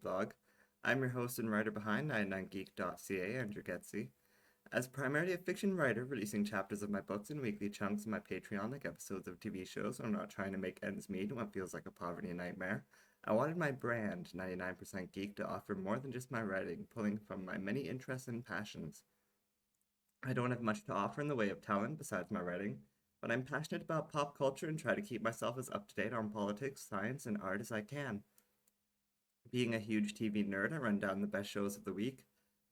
blog. I'm your host and writer behind 99geek.ca, Andrew Geczy. As primarily a fiction writer, releasing chapters of my books in weekly chunks on my Patreon like episodes of TV shows when I'm not trying to make ends meet in what feels like a poverty nightmare, I wanted my brand, 99% Geek, to offer more than just my writing, pulling from my many interests and passions. I don't have much to offer in the way of talent besides my writing, but I'm passionate about pop culture and try to keep myself as up to date on politics, science, and art as I can. Being a huge TV nerd, I run down the best shows of the week,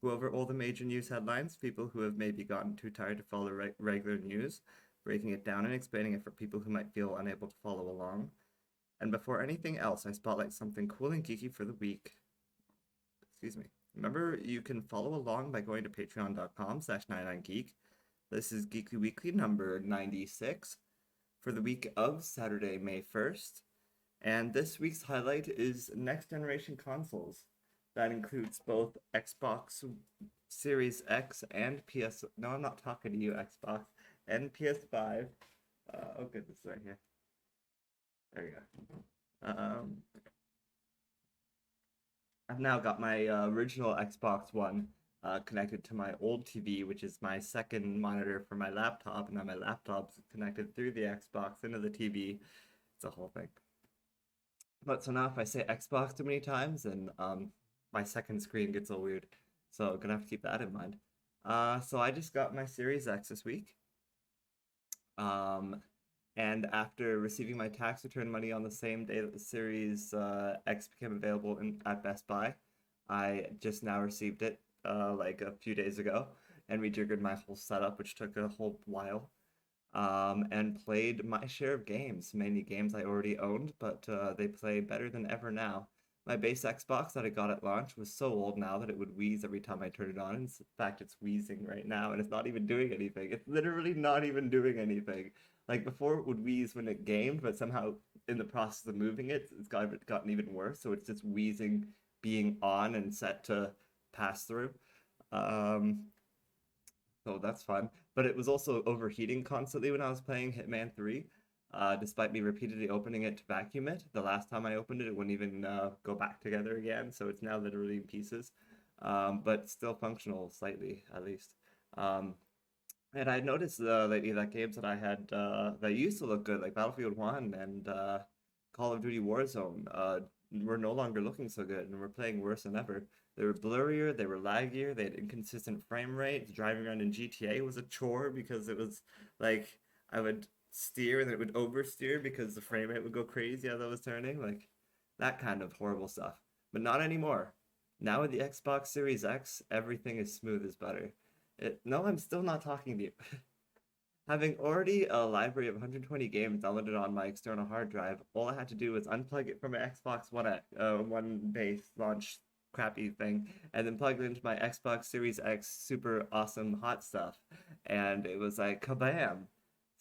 go over all the major news headlines, people who have maybe gotten too tired to follow regular news, breaking it down and explaining it for people who might feel unable to follow along. And before anything else, I spotlight something cool and geeky for the week. Excuse me. Remember, you can follow along by going to patreon.com/99geek. This is Geekly Weekly number 96 for the week of Saturday, May 1st. And this week's highlight is next generation consoles. That includes both Xbox Series X and PS. No, I'm not talking to you, Xbox, and PS5. Oh, goodness, right here. There you go. I've now got my original Xbox One connected to my old TV, which is my second monitor for my laptop, and now my laptop's connected through the Xbox into the TV. It's a whole thing. But so now if I say Xbox too many times, then my second screen gets all weird. So I'm gonna have to keep that in mind. So I just got my Series X this week. And after receiving my tax return money on the same day that the Series X became available at Best Buy, I just now received it like a few days ago and rejiggered my whole setup, which took a whole while. And played my share of games, mainly games I already owned, but they play better than ever now. My base Xbox that I got at launch was so old now that it would wheeze every time I turned it on. In fact, it's wheezing right now, and it's not even doing anything. It's literally not even doing anything. Like before, it would wheeze when it gamed, but somehow in the process of moving it, it's gotten even worse. So it's just wheezing, being on and set to pass through. Um, so that's fun. But it was also overheating constantly when I was playing Hitman 3. Despite me repeatedly opening it to vacuum it, the last time I opened it, it wouldn't even go back together again. So it's now literally in pieces, but still functional slightly, at least. And I noticed lately that games that I had that used to look good, like Battlefield 1 and Call of Duty Warzone, were no longer looking so good and were playing worse than ever. They were blurrier, they were laggier, they had inconsistent frame rate. Driving around in GTA was a chore because it was like I would steer and it would oversteer because the frame rate would go crazy as I was turning, like that kind of horrible stuff. But not anymore. Now with the Xbox Series X, everything is smooth as butter. No, I'm still not talking to you. Having already a library of 120 games downloaded on my external hard drive, all I had to do was unplug it from my Xbox One base launch crappy thing, and then plug it into my Xbox Series X super awesome hot stuff, and it was like kabam!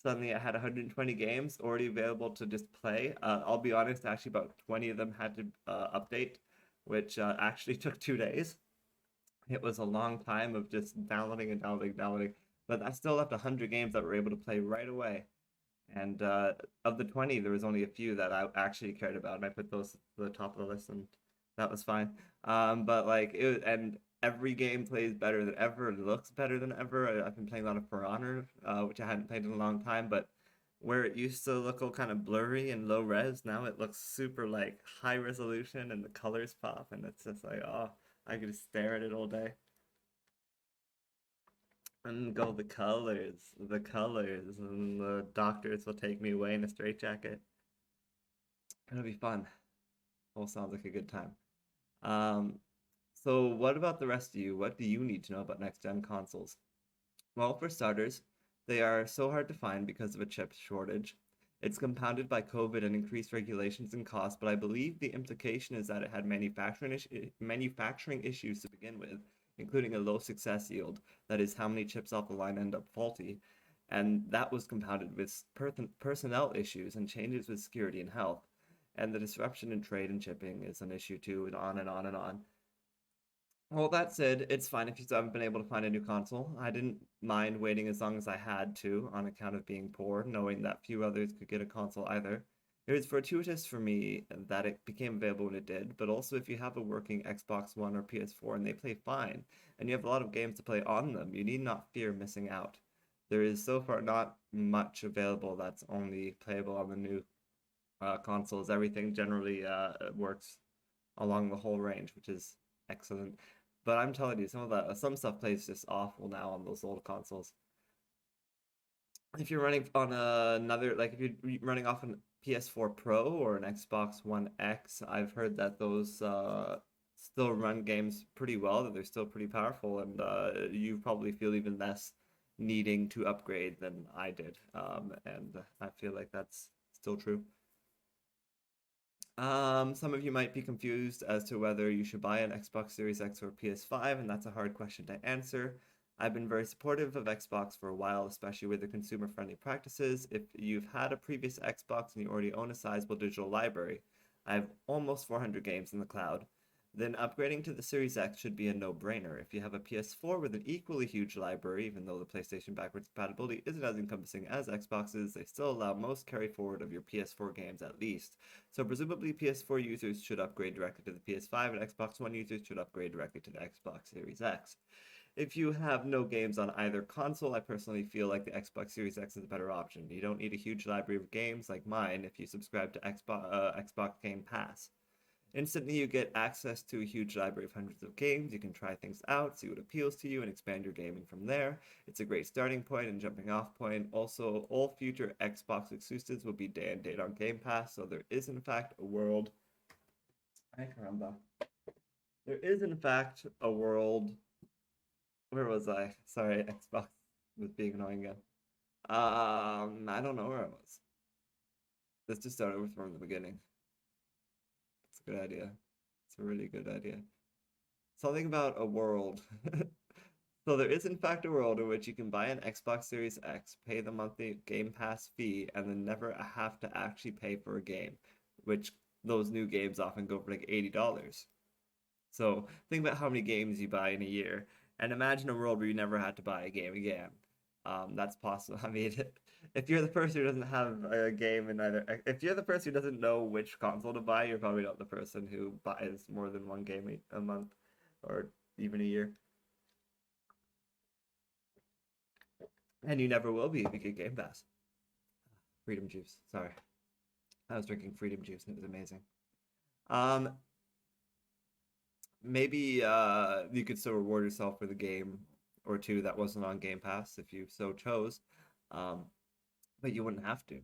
Suddenly, I had 120 games already available to just play. I'll be honest, actually, about 20 of them had to update, which actually took 2 days. It was a long time of just downloading and downloading, but I still left 100 games that were able to play right away. And of the 20, there was only a few that I actually cared about, and I put those to the top of the list, and that was fine. But like and every game plays better than ever, looks better than ever. I've been playing a lot of For Honor, which I hadn't played in a long time, but where it used to look all kind of blurry and low res, now it looks super like high resolution, and the colors pop, and it's just like, oh, I could just stare at it all day. And go the colors, and the doctors will take me away in a straitjacket. It'll be fun. All sounds like a good time. Um, so what about the rest of you? What do you need to know about next gen consoles? Well, for starters, they are so hard to find because of a chip shortage. It's compounded by COVID and increased regulations and costs, but I believe the implication is that it had manufacturing issues to begin with, including a low success yield. That is, how many chips off the line end up faulty. And that was compounded with personnel issues and changes with security and health. And the disruption in trade and shipping is an issue too, and on and on and on. Well, that said, it's fine if you still haven't been able to find a new console. I didn't mind waiting as long as I had to on account of being poor, knowing that few others could get a console either. It was fortuitous for me that it became available when it did, but also if you have a working Xbox One or PS4 and they play fine, and you have a lot of games to play on them, you need not fear missing out. There is so far not much available that's only playable on the new consoles. Everything generally works along the whole range, which is excellent. But I'm telling you, some stuff plays just awful now on those old consoles. If you're running on another, like if you're running off an PS4 Pro or an Xbox One X, I've heard that those still run games pretty well, that they're still pretty powerful, and you probably feel even less needing to upgrade than I did. And I feel like that's still true. Some of you might be confused as to whether you should buy an Xbox Series X or PS5, and that's a hard question to answer. I've been very supportive of Xbox for a while, especially with the consumer-friendly practices. If you've had a previous Xbox and you already own a sizable digital library, I have almost 400 games in the cloud, then upgrading to the Series X should be a no-brainer. If you have a PS4 with an equally huge library, even though the PlayStation backwards compatibility isn't as encompassing as Xbox's, they still allow most carry forward of your PS4 games at least. So presumably PS4 users should upgrade directly to the PS5 and Xbox One users should upgrade directly to the Xbox Series X. If you have no games on either console, I personally feel like the Xbox Series X is a better option. You don't need a huge library of games like mine if you subscribe to Xbox Game Pass. Instantly, you get access to a huge library of hundreds of games. You can try things out, see what appeals to you, and expand your gaming from there. It's a great starting point and jumping off point. Also, all future Xbox exclusives will be day and date on Game Pass, so there is, in fact, a world. Ay, caramba. There is, in fact, a world. Where was I? Sorry, Xbox was being annoying again. I don't know where I was. Let's just start over from the beginning. It's a good idea. It's a really good idea. Something about a world. So there is in fact a world in which you can buy an Xbox Series X, pay the monthly Game Pass fee, and then never have to actually pay for a game, which those new games often go for like $80. So think about how many games you buy in a year, and imagine a world where you never had to buy a game again. That's possible. I mean, if you're the person who doesn't have a game in either, if you're the person who doesn't know which console to buy, you're probably not the person who buys more than one game a month or even a year. And you never will be if you get Game Pass. Freedom juice. Sorry. I was drinking freedom juice and it was amazing. Um, maybe you could still reward yourself with a game or two that wasn't on Game Pass if you so chose. Um, but you wouldn't have to.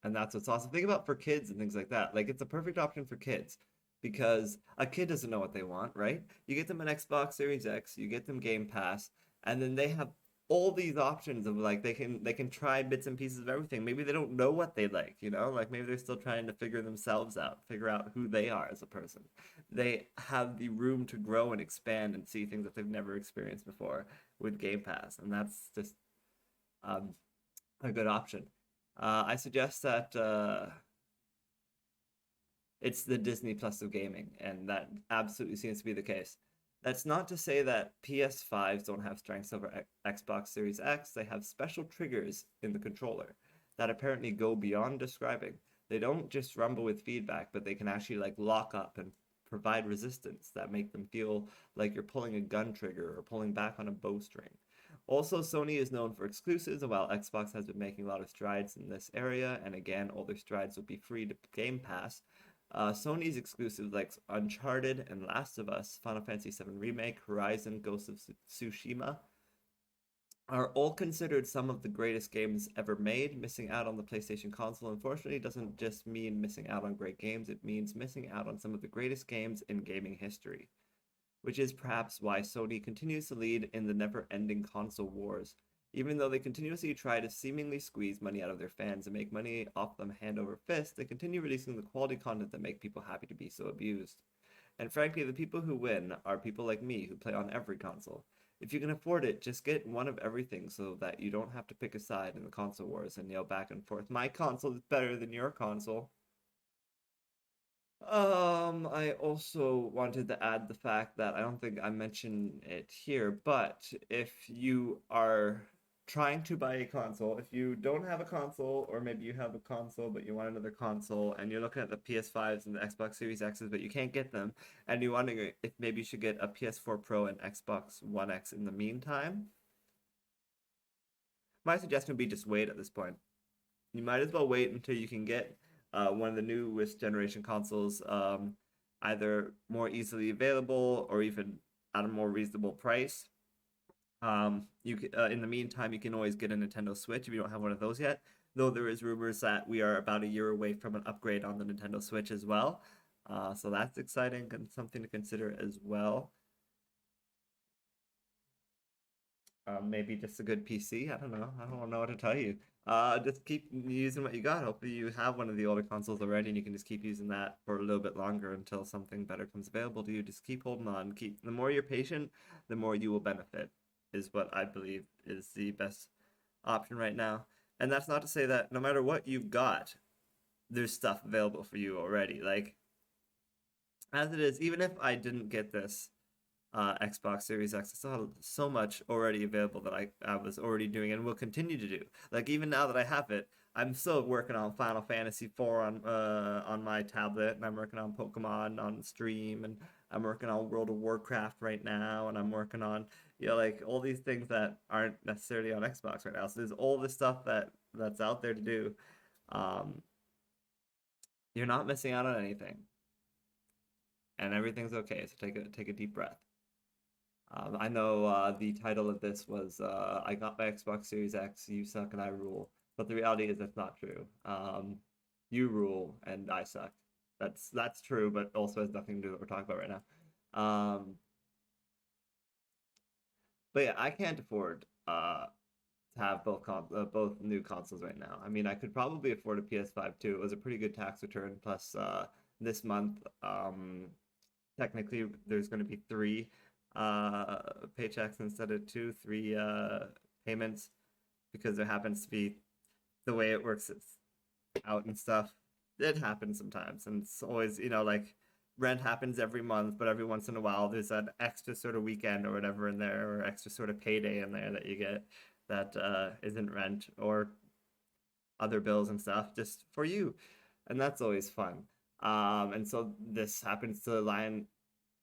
And that's what's awesome. Think about for kids and things like that. Like it's a perfect option for kids because a kid doesn't know what they want, right? You get them an Xbox Series X, you get them Game Pass, and then they have all these options of like they can try bits and pieces of everything. Maybe they don't know what they like, you know? Like maybe they're still trying to figure themselves out, figure out who they are as a person. They have the room to grow and expand and see things that they've never experienced before with Game Pass, and that's just um, a good option. I suggest that it's the Disney Plus of gaming, and that absolutely seems to be the case. That's not to say that PS5s don't have strengths over Xbox Series X. They have special triggers in the controller that apparently go beyond describing. They don't just rumble with feedback, but they can actually like lock up and provide resistance that make them feel like you're pulling a gun trigger or pulling back on a bowstring. Also, Sony is known for exclusives, and while Xbox has been making a lot of strides in this area, and again, all their strides will be free to Game Pass, Sony's exclusives like Uncharted and Last of Us, Final Fantasy VII Remake, Horizon, Ghost of Tsushima, are all considered some of the greatest games ever made. Missing out on the PlayStation console, unfortunately, doesn't just mean missing out on great games, it means missing out on some of the greatest games in gaming history, which is perhaps why Sony continues to lead in the never-ending console wars. Even though they continuously try to seemingly squeeze money out of their fans and make money off them hand over fist, they continue releasing the quality content that make people happy to be so abused. And frankly, the people who win are people like me who play on every console. If you can afford it, just get one of everything so that you don't have to pick a side in the console wars and yell back and forth, my console is better than your console. I also wanted to add the fact that I don't think I mentioned it here, but if you are trying to buy a console, if you don't have a console, or maybe you have a console but you want another console, and you're looking at the PS5s and the Xbox Series X's but you can't get them, and you're wondering if maybe you should get a PS4 Pro and Xbox One X in the meantime, my suggestion would be just wait at this point. You might as well wait until you can get one of the newest generation consoles, either more easily available or even at a more reasonable price. In the meantime, you can always get a Nintendo Switch if you don't have one of those yet. Though there is rumors that we are about a year away from an upgrade on the Nintendo Switch as well. So that's exciting and something to consider as well. Maybe just a good PC. I don't know. I don't know what to tell you. Just keep using what you got. Hopefully you have one of the older consoles already, and you can just keep using that for a little bit longer until something better comes available to you. Just keep holding on. The more you're patient, the more you will benefit, is what I believe is the best option right now. And that's not to say that no matter what you've got, there's stuff available for you already. Like, as it is, even if I didn't get this Xbox Series X, I still have so much already available that I was already doing and will continue to do. Like, even now that I have it, I'm still working on Final Fantasy IV on my tablet, and I'm working on Pokemon on stream, and I'm working on World of Warcraft right now, and I'm working on, like all these things that aren't necessarily on Xbox right now. So there's all this stuff that's out there to do. Um, you're not missing out on anything, and everything's okay. So take a deep breath. I know the title of this was I got my Xbox Series X, you suck and I rule. But the reality is that's not true. You rule and I suck. That's true, but also has nothing to do with what we're talking about right now. But yeah, I can't afford to have both new consoles right now. I mean, I could probably afford a PS5 too. It was a pretty good tax return. Plus, this month, technically, there's going to be three paychecks instead of three payments, because there happens to be the way it works out and stuff. It happens sometimes, and it's always, like rent happens every month, but every once in a while there's an extra sort of weekend or whatever in there, or extra sort of payday in there that you get that isn't rent or other bills and stuff just for you, and that's always fun. And so this happens to line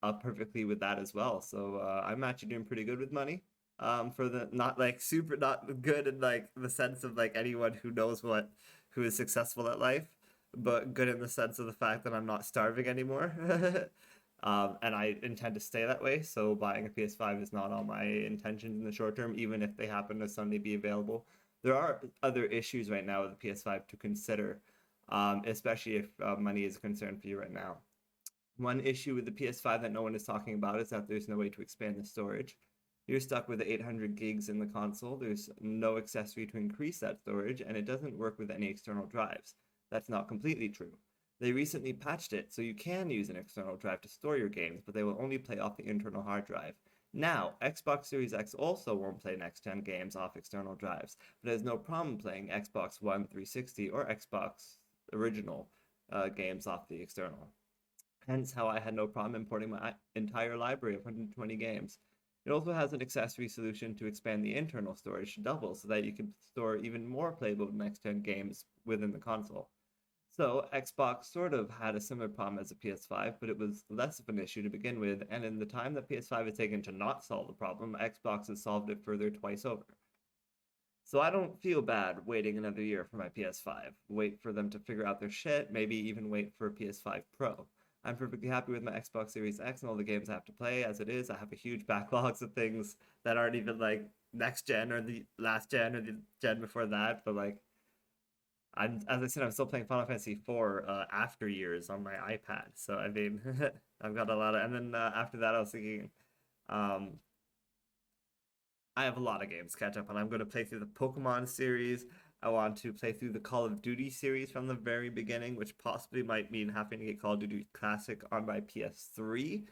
up perfectly with that as well. So I'm actually doing pretty good with money. For the not like super not good in like the sense of like anyone who knows who is successful at life, but good in the sense of the fact that I'm not starving anymore. And I intend to stay that way. So buying a PS5 is not on my intentions in the short term, even if they happen to suddenly be available. There are other issues right now with the PS5 to consider, especially if money is a concern for you right now. One issue with the PS5 that no one is talking about is that there's no way to expand the storage. You're stuck with the 800 gigs in the console. There's no accessory to increase that storage, and it doesn't work with any external drives. That's not completely true. They recently patched it, so you can use an external drive to store your games, but they will only play off the internal hard drive. Now, Xbox Series X also won't play next-gen games off external drives, but has no problem playing Xbox One 360 or Xbox original games off the external. Hence how I had no problem importing my entire library of 120 games. It also has an accessory solution to expand the internal storage to double so that you can store even more playable next-gen games within the console. So Xbox sort of had a similar problem as the PS5, but it was less of an issue to begin with, and in the time that PS5 has taken to not solve the problem, Xbox has solved it further twice over. So I don't feel bad waiting another year for my PS5. Wait for them to figure out their shit, maybe even wait for a PS5 Pro. I'm perfectly happy with my Xbox Series X and all the games I have to play as it is. I have a huge backlogs of things that aren't even like next gen or the last gen or the gen before that, but like as I said, I'm still playing Final Fantasy IV after years on my iPad. So I mean, I've got a lot of, and then after that, I was thinking, um, I have a lot of games to catch up on. I'm going to play through the Pokemon series. I want to play through the Call of Duty series from the very beginning, which possibly might mean having to get Call of Duty Classic on my PS3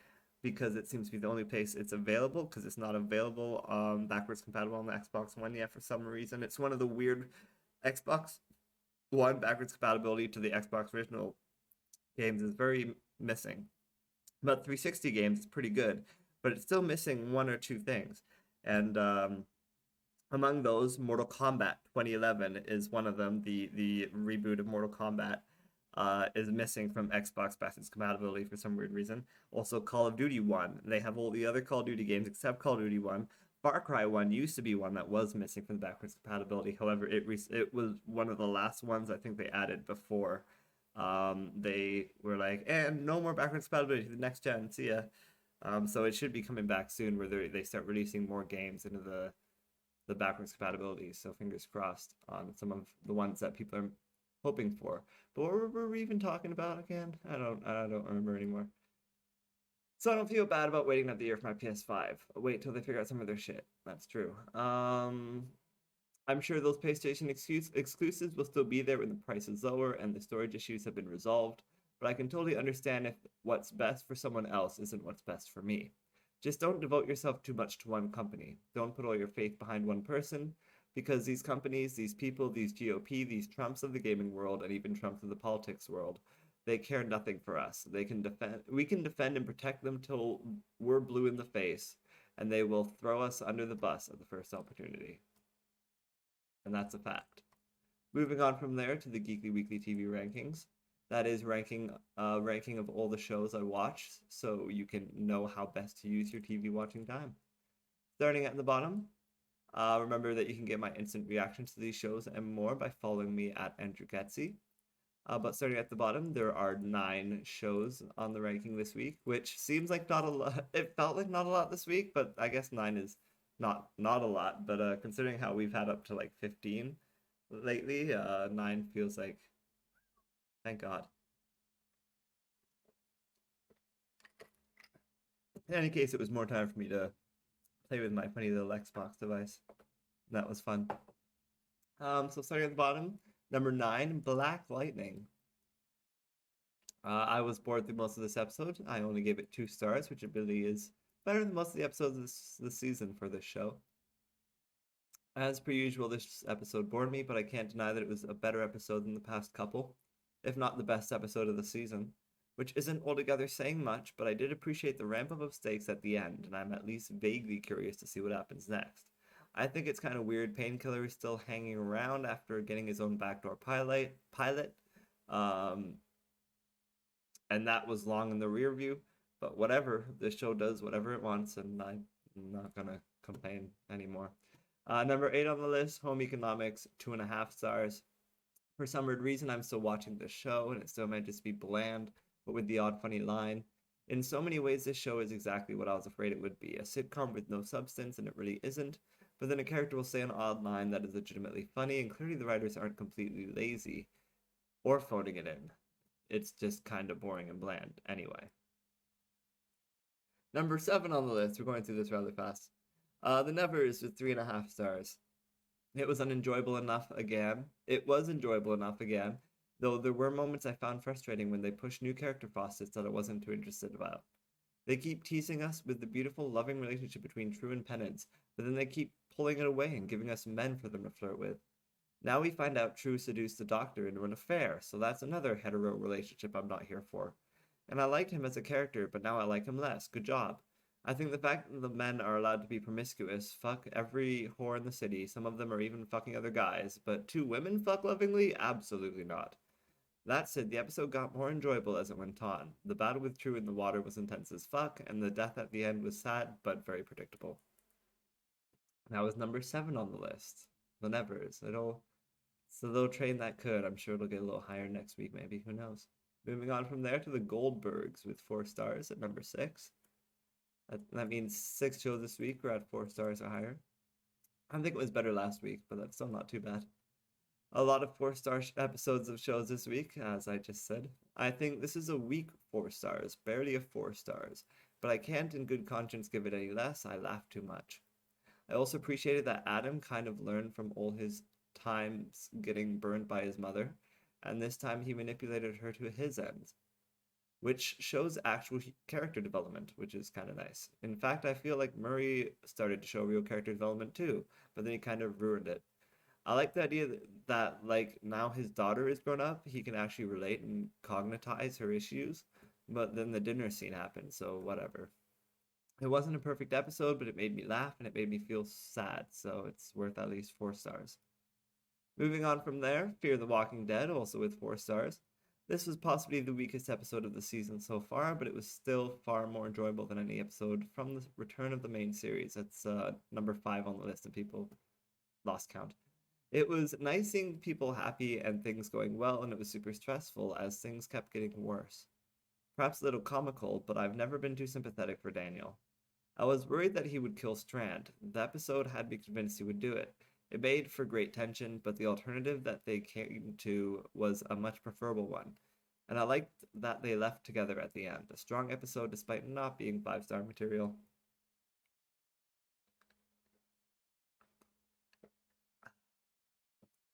because it seems to be the only place it's available, because it's not available backwards compatible on the Xbox One yet for some reason. It's one of the weird Xbox One backwards compatibility to the Xbox original games is very missing. But 360 games is pretty good, but it's still missing one or two things. And Among those, Mortal Kombat 2011 is one of them. The reboot of Mortal Kombat is missing from Xbox backwards compatibility for some weird reason. Also, Call of Duty 1. They have all the other Call of Duty games except Call of Duty 1. Far Cry 1 used to be one that was missing from the backwards compatibility. However, it was one of the last ones I think they added before they were like, and no more backwards compatibility to the next gen. See ya. So it should be coming back soon, where they start releasing more games into the backwards compatibility. So fingers crossed on some of the ones that people are hoping for. But what were we even talking about again? I don't remember anymore. So I don't feel bad about waiting another year for my PS5. I'll wait till they figure out some of their shit. That's true. I'm sure those PlayStation exclusives will still be there when the price is lower and the storage issues have been resolved. But I can totally understand if what's best for someone else isn't what's best for me. Just don't devote yourself too much to one company. Don't put all your faith behind one person, because these companies, these people, these GOP, these Trumps of the gaming world, and even Trumps of the politics world, they care nothing for us. We can defend and protect them till we're blue in the face, and they will throw us under the bus at the first opportunity. And that's a fact. Moving on from there to the Geekly Weekly TV rankings. That is ranking of all the shows I watch, so you can know how best to use your TV watching time. Starting at the bottom, remember that you can get my instant reactions to these shows and more by following me at Andrew Geczy. But starting at the bottom, there are 9 shows on the ranking this week, which seems like not a lot. It felt like not a lot this week, but I guess 9 is not a lot. But considering how we've had up to like 15 lately, 9 feels like, thank God. In any case, it was more time for me to play with my funny little Xbox device. That was fun. So starting at the bottom, number 9, Black Lightning. I was bored through most of this episode. I only gave it 2 stars, which really is better than most of the episodes this season for this show. As per usual, this episode bored me, but I can't deny that it was a better episode than the past couple, if not the best episode of the season, which isn't altogether saying much, but I did appreciate the ramp up of stakes at the end, and I'm at least vaguely curious to see what happens next. I think it's kind of weird Painkiller is still hanging around after getting his own backdoor pilot. And that was long in the rear view, but whatever, this show does whatever it wants, and I'm not gonna complain anymore. Number 8 on the list, Home Economics, 2.5 stars. For some weird reason, I'm still watching this show, and it still might just be bland, but with the odd funny line. In so many ways, this show is exactly what I was afraid it would be, a sitcom with no substance, and it really isn't. But then a character will say an odd line that is legitimately funny, and clearly the writers aren't completely lazy or phoning it in. It's just kind of boring and bland anyway. Number 7 on the list, we're going through this rather fast. The Nevers with 3.5 stars. It was enjoyable enough again, though there were moments I found frustrating when they pushed new character facets that I wasn't too interested about. They keep teasing us with the beautiful, loving relationship between True and Penance, but then they keep pulling it away and giving us men for them to flirt with. Now we find out True seduced the Doctor into an affair, so that's another hetero relationship I'm not here for. And I liked him as a character, but now I like him less. Good job. I think the fact that the men are allowed to be promiscuous, fuck every whore in the city, some of them are even fucking other guys, but 2 women fuck lovingly? Absolutely not. That said, the episode got more enjoyable as it went on. The battle with True in the water was intense as fuck, and the death at the end was sad, but very predictable. That was number 7 on the list. The Nevers. It's a little train that could. I'm sure it'll get a little higher next week, maybe. Who knows? Moving on from there to the Goldbergs with 4 stars at number 6. That means 6 shows this week were at 4 stars or higher. I think it was better last week, but that's still not too bad. A lot of 4-star episodes of shows this week, as I just said. I think this is a weak 4 stars, barely a 4 stars, but I can't in good conscience give it any less. I laughed too much. I also appreciated that Adam kind of learned from all his times getting burned by his mother, and this time he manipulated her to his ends, which shows actual character development, which is kind of nice. In fact, I feel like Murray started to show real character development too, but then he kind of ruined it. I like the idea that like now his daughter is grown up, he can actually relate and cognitize her issues, but then the dinner scene happened, so whatever. It wasn't a perfect episode, but it made me laugh and it made me feel sad, so it's worth at least 4 stars. Moving on from there, Fear the Walking Dead, also with 4 stars. This was possibly the weakest episode of the season so far, but it was still far more enjoyable than any episode from the return of the main series. It's number 5 on the list, and people lost count. It was nice seeing people happy and things going well, and it was super stressful as things kept getting worse. Perhaps a little comical, but I've never been too sympathetic for Daniel. I was worried that he would kill Strand. The episode had me convinced he would do it. It made for great tension, but the alternative that they came to was a much preferable one. And I liked that they left together at the end. A strong episode despite not being 5-star material.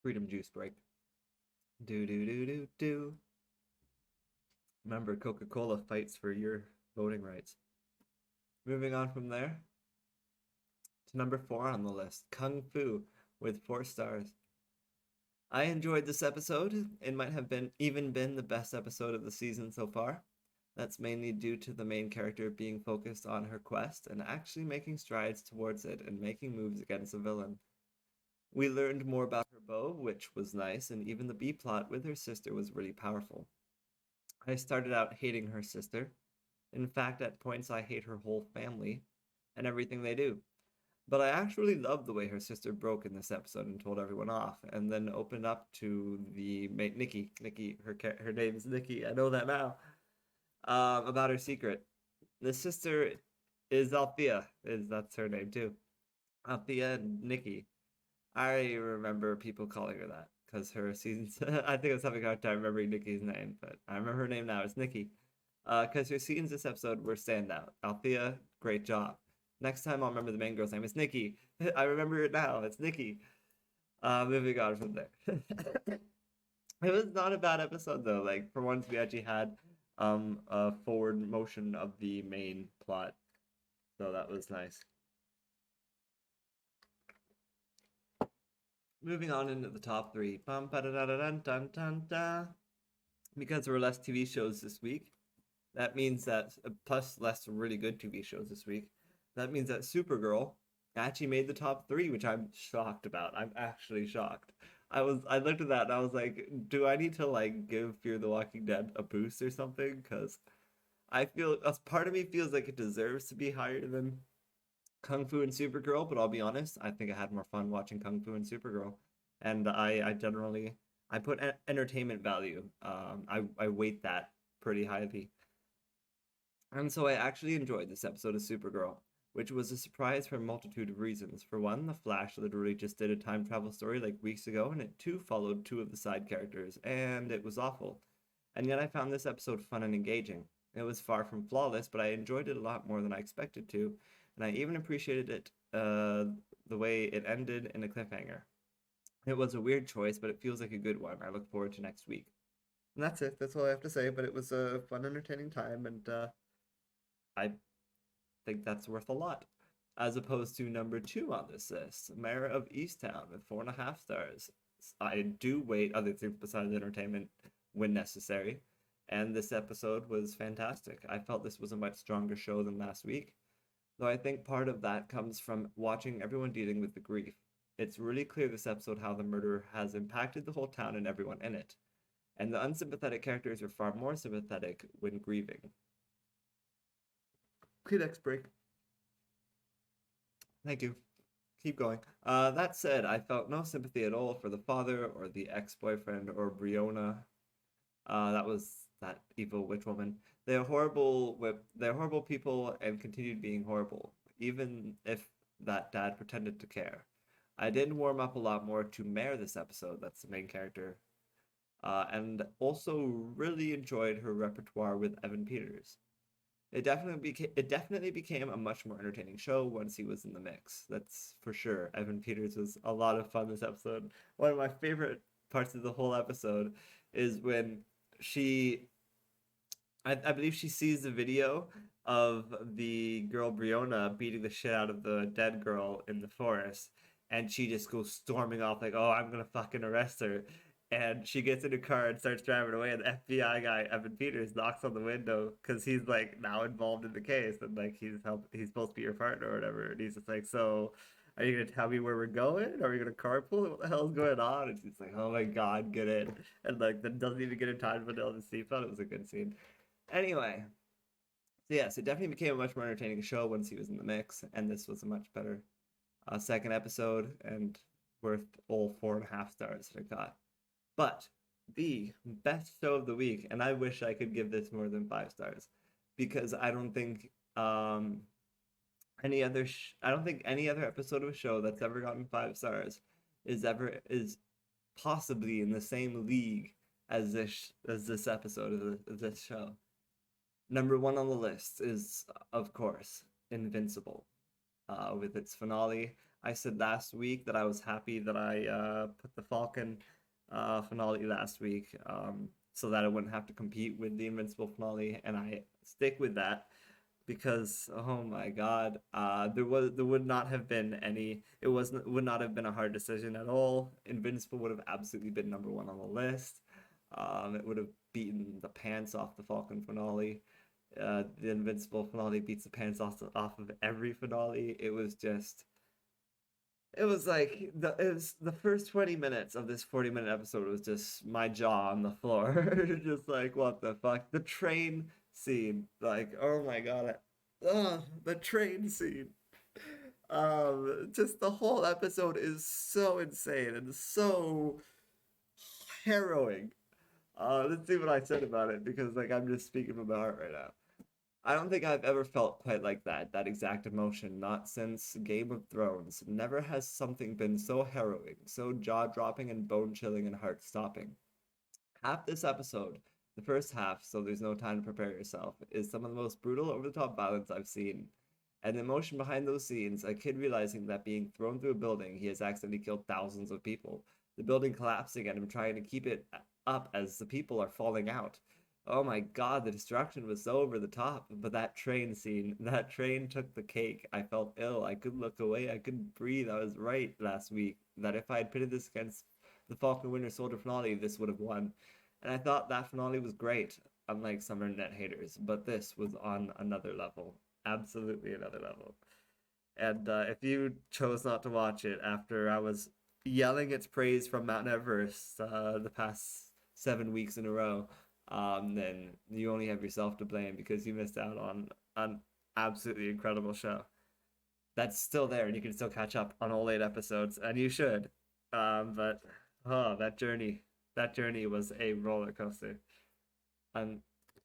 Freedom juice break. Do do do do do. Remember, Coca-Cola fights for your voting rights. Moving on from there to number 4 on the list, Kung Fu with 4 stars. I enjoyed this episode. It might have been the best episode of the season so far. That's mainly due to the main character being focused on her quest and actually making strides towards it and making moves against a villain. We learned more about her bow, which was nice, and even the B plot with her sister was really powerful. I started out hating her sister. In fact, at points I hate her whole family and everything they do. But I actually loved the way her sister broke in this episode and told everyone off, and then opened up to the mate Nikki. Nikki, her name is Nikki. I know that now. About her secret. The sister is Althea. That's her name too? Althea and Nikki. I remember people calling her that because her seasons. I think I was having a hard time remembering Nikki's name, but I remember her name now. It's Nikki. Because her scenes this episode were standout. Althea, great job. Next time I'll remember the main girl's name. It's Nikki. I remember it now. It's Nikki. Moving on from there. It was not a bad episode though. Like for once, we actually had a forward motion of the main plot, so that was nice. Moving on into the top 3. Because there were less TV shows this week, that means that plus less really good TV shows this week. That means that Supergirl actually made the top 3, which I'm shocked about. I'm actually shocked. I looked at that and I was like, do I need to like give Fear the Walking Dead a boost or something? Because I feel a part of me feels like it deserves to be higher than Kung Fu and Supergirl, but I'll be honest, I think I had more fun watching Kung Fu and Supergirl, and I generally I put entertainment value. I weight that pretty highly, and so I actually enjoyed this episode of Supergirl, which was a surprise for a multitude of reasons. For one, The Flash literally just did a time travel story like weeks ago, and it too followed 2 of the side characters, and it was awful. And yet I found this episode fun and engaging. It was far from flawless, but I enjoyed it a lot more than I expected to, and I even appreciated it the way it ended in a cliffhanger. It was a weird choice, but it feels like a good one. I look forward to next week. And that's it. That's all I have to say. But it was a fun, entertaining time, and I think that's worth a lot. As opposed to number 2 on this list, Mayor of Easttown with 4.5 stars. I do weight other things besides entertainment when necessary, and this episode was fantastic. I felt this was a much stronger show than last week, though I think part of that comes from watching everyone dealing with the grief. It's really clear this episode how the murder has impacted the whole town and everyone in it, and the unsympathetic characters are far more sympathetic when grieving. Kleenex break. Thank you. Keep going. That said, I felt no sympathy at all for the father or the ex-boyfriend or Briona. That was that evil witch woman. They're horrible. They're horrible people and continued being horrible, even if that dad pretended to care. I did warm up a lot more to Mare this episode. That's the main character, and also really enjoyed her repertoire with Evan Peters. It definitely became a much more entertaining show once he was in the mix. That's for sure. Evan Peters was a lot of fun this episode. One of my favorite parts of the whole episode is when she I believe she sees the video of the girl Briona beating the shit out of the dead girl in the forest, and she just goes storming off like, "Oh, I'm gonna fucking arrest her." and she gets in a car and starts driving away, and the FBI guy Evan Peters knocks on the window because he's like now involved in the case, and like he's supposed to be your partner or whatever, and he's just like, so are you gonna tell me where we're going? Are we gonna carpool? What the hell's going on? And she's like, oh my god, get in, and like then doesn't even get in time to put on the seatbelt. It was a good scene. Anyway, so yes, it definitely became a much more entertaining show once he was in the mix, and this was a much better second episode and worth all 4.5 stars that it got. But the best show of the week, and I wish I could give this more than 5 stars, because I don't think I don't think any other episode of a show that's ever gotten 5 stars is possibly in the same league as this episode of this show. Number one on the list is, of course, Invincible, with its finale. I said last week that I was happy that I put the Falcon finale last week, so that I wouldn't have to compete with the Invincible finale, and I stick with that because oh my god, there would not have been any. Would not have been a hard decision at all. Invincible would have absolutely been number one on the list. It would have beaten the pants off the Falcon finale. The Invincible finale beats the pants off of every finale. It was like the first 20 minutes of this 40-minute episode was just my jaw on the floor. Just like, what the fuck? The train scene, like, oh my god. The train scene. Just the whole episode is so insane and so harrowing. Let's see what I said about it, because like I'm just speaking from my heart right now. I don't think I've ever felt quite like that exact emotion, not since Game of Thrones. Never has something been so harrowing, so jaw-dropping and bone-chilling and heart-stopping. Half this episode, the first half, so there's no time to prepare yourself, is some of the most brutal, over-the-top violence I've seen. And the emotion behind those scenes, a kid realizing that being thrown through a building, he has accidentally killed thousands of people. The building collapsing and him trying to keep it up as the people are falling out. Oh my god, the destruction was so over the top. But that train scene, that train took the cake. I felt ill. I couldn't look away. I couldn't breathe. I was right last week that if I had pitted this against the Falcon Winter Soldier finale, this would have won. And I thought that finale was great, unlike some internet haters. But this was on another level. Absolutely another level. And if you chose not to watch it after I was yelling its praise from Mount Everest the past 7 weeks in a row, then you only have yourself to blame, because you missed out on an absolutely incredible show that's still there, and you can still catch up on all 8 episodes, and you should. But that journey was a roller coaster, a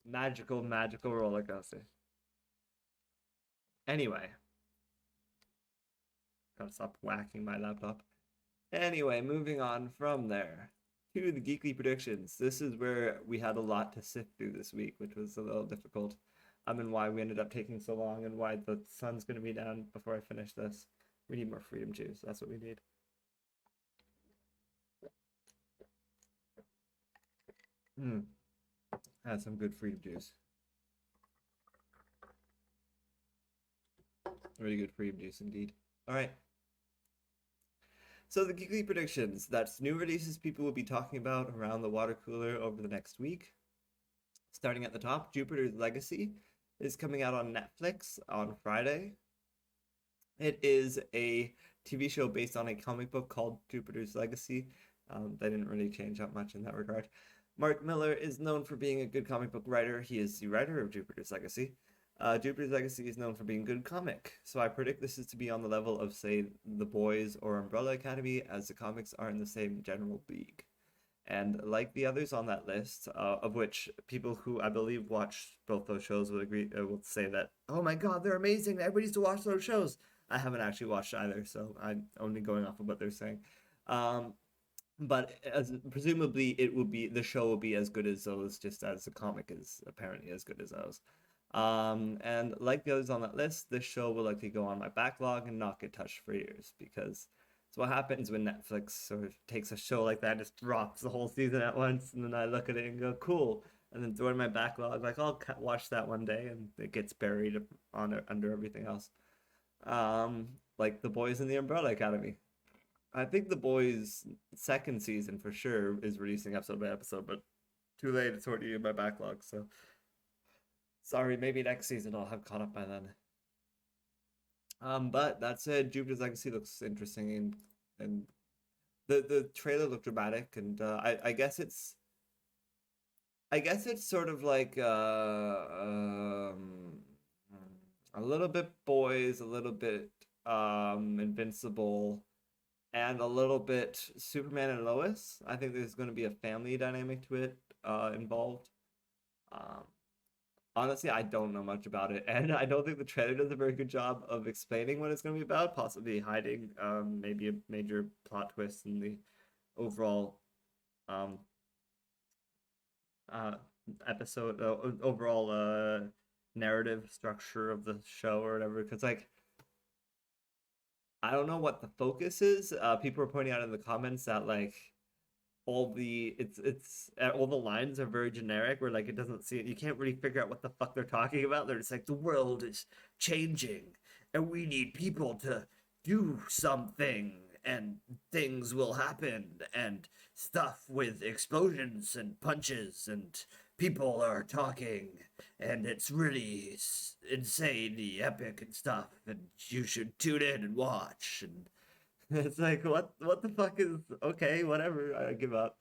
magical roller coaster. Anyway, gotta stop whacking my laptop. Anyway, moving on from there to the Geekly predictions. This is where we had a lot to sift through this week, which was a little difficult. And why we ended up taking so long, and why the sun's going to be down before I finish this. We need more freedom juice. That's what we need. Had some good freedom juice. Really good freedom juice indeed. All right. So the Geekly predictions, that's new releases people will be talking about around the water cooler over the next week. Starting at the top, Jupiter's Legacy is coming out on Netflix on Friday. It is a TV show based on a comic book called Jupiter's Legacy. They didn't really change up much in that regard. Mark Millar is known for being a good comic book writer. He is the writer of Jupiter's Legacy. Jupiter's Legacy is known for being a good comic, so I predict this is to be on the level of, say, The Boys or Umbrella Academy, as the comics are in the same general league. And like the others on that list, of which people who I believe watch both those shows will agree, will say that, oh my god, they're amazing, everybody needs to watch those shows. I haven't actually watched either, so I'm only going off of what they're saying. But presumably the show will be as good as those, just as the comic is apparently as good as those. And like the others on that list, this show will likely go on my backlog and not get touched for years, because it's what happens when Netflix sort of takes a show like that and just drops the whole season at once, and then I look at it and go, cool, and then throw it in my backlog, like I'll watch that one day, and it gets buried under everything else. Like The Boys in the Umbrella Academy. I think The Boys' second season for sure is releasing episode by episode, but too late. It's already in my backlog. So sorry. Maybe next season I'll have caught up by then. But that said, Jupiter's Legacy looks interesting, and the trailer looked dramatic, and I guess it's sort of like a little bit boys, a little bit Invincible, and a little bit Superman and Lois. I think there's going to be a family dynamic to it involved. Um, Honestly, I don't know much about it, and I don't think the trailer does a very good job of explaining what it's going to be about, possibly hiding maybe a major plot twist in the overall um, uh, episode, overall narrative structure of the show or whatever. Because like I don't know what the focus is. People were pointing out in the comments that like all the lines are very generic, where like it doesn't see it. You can't really figure out what the fuck they're talking about. They're just like, the world is changing and we need people to do something, and things will happen, and stuff with explosions and punches, and people are talking, and it's really insanely epic and stuff, and you should tune in and watch. And it's like, what the fuck is, okay, whatever, I give up.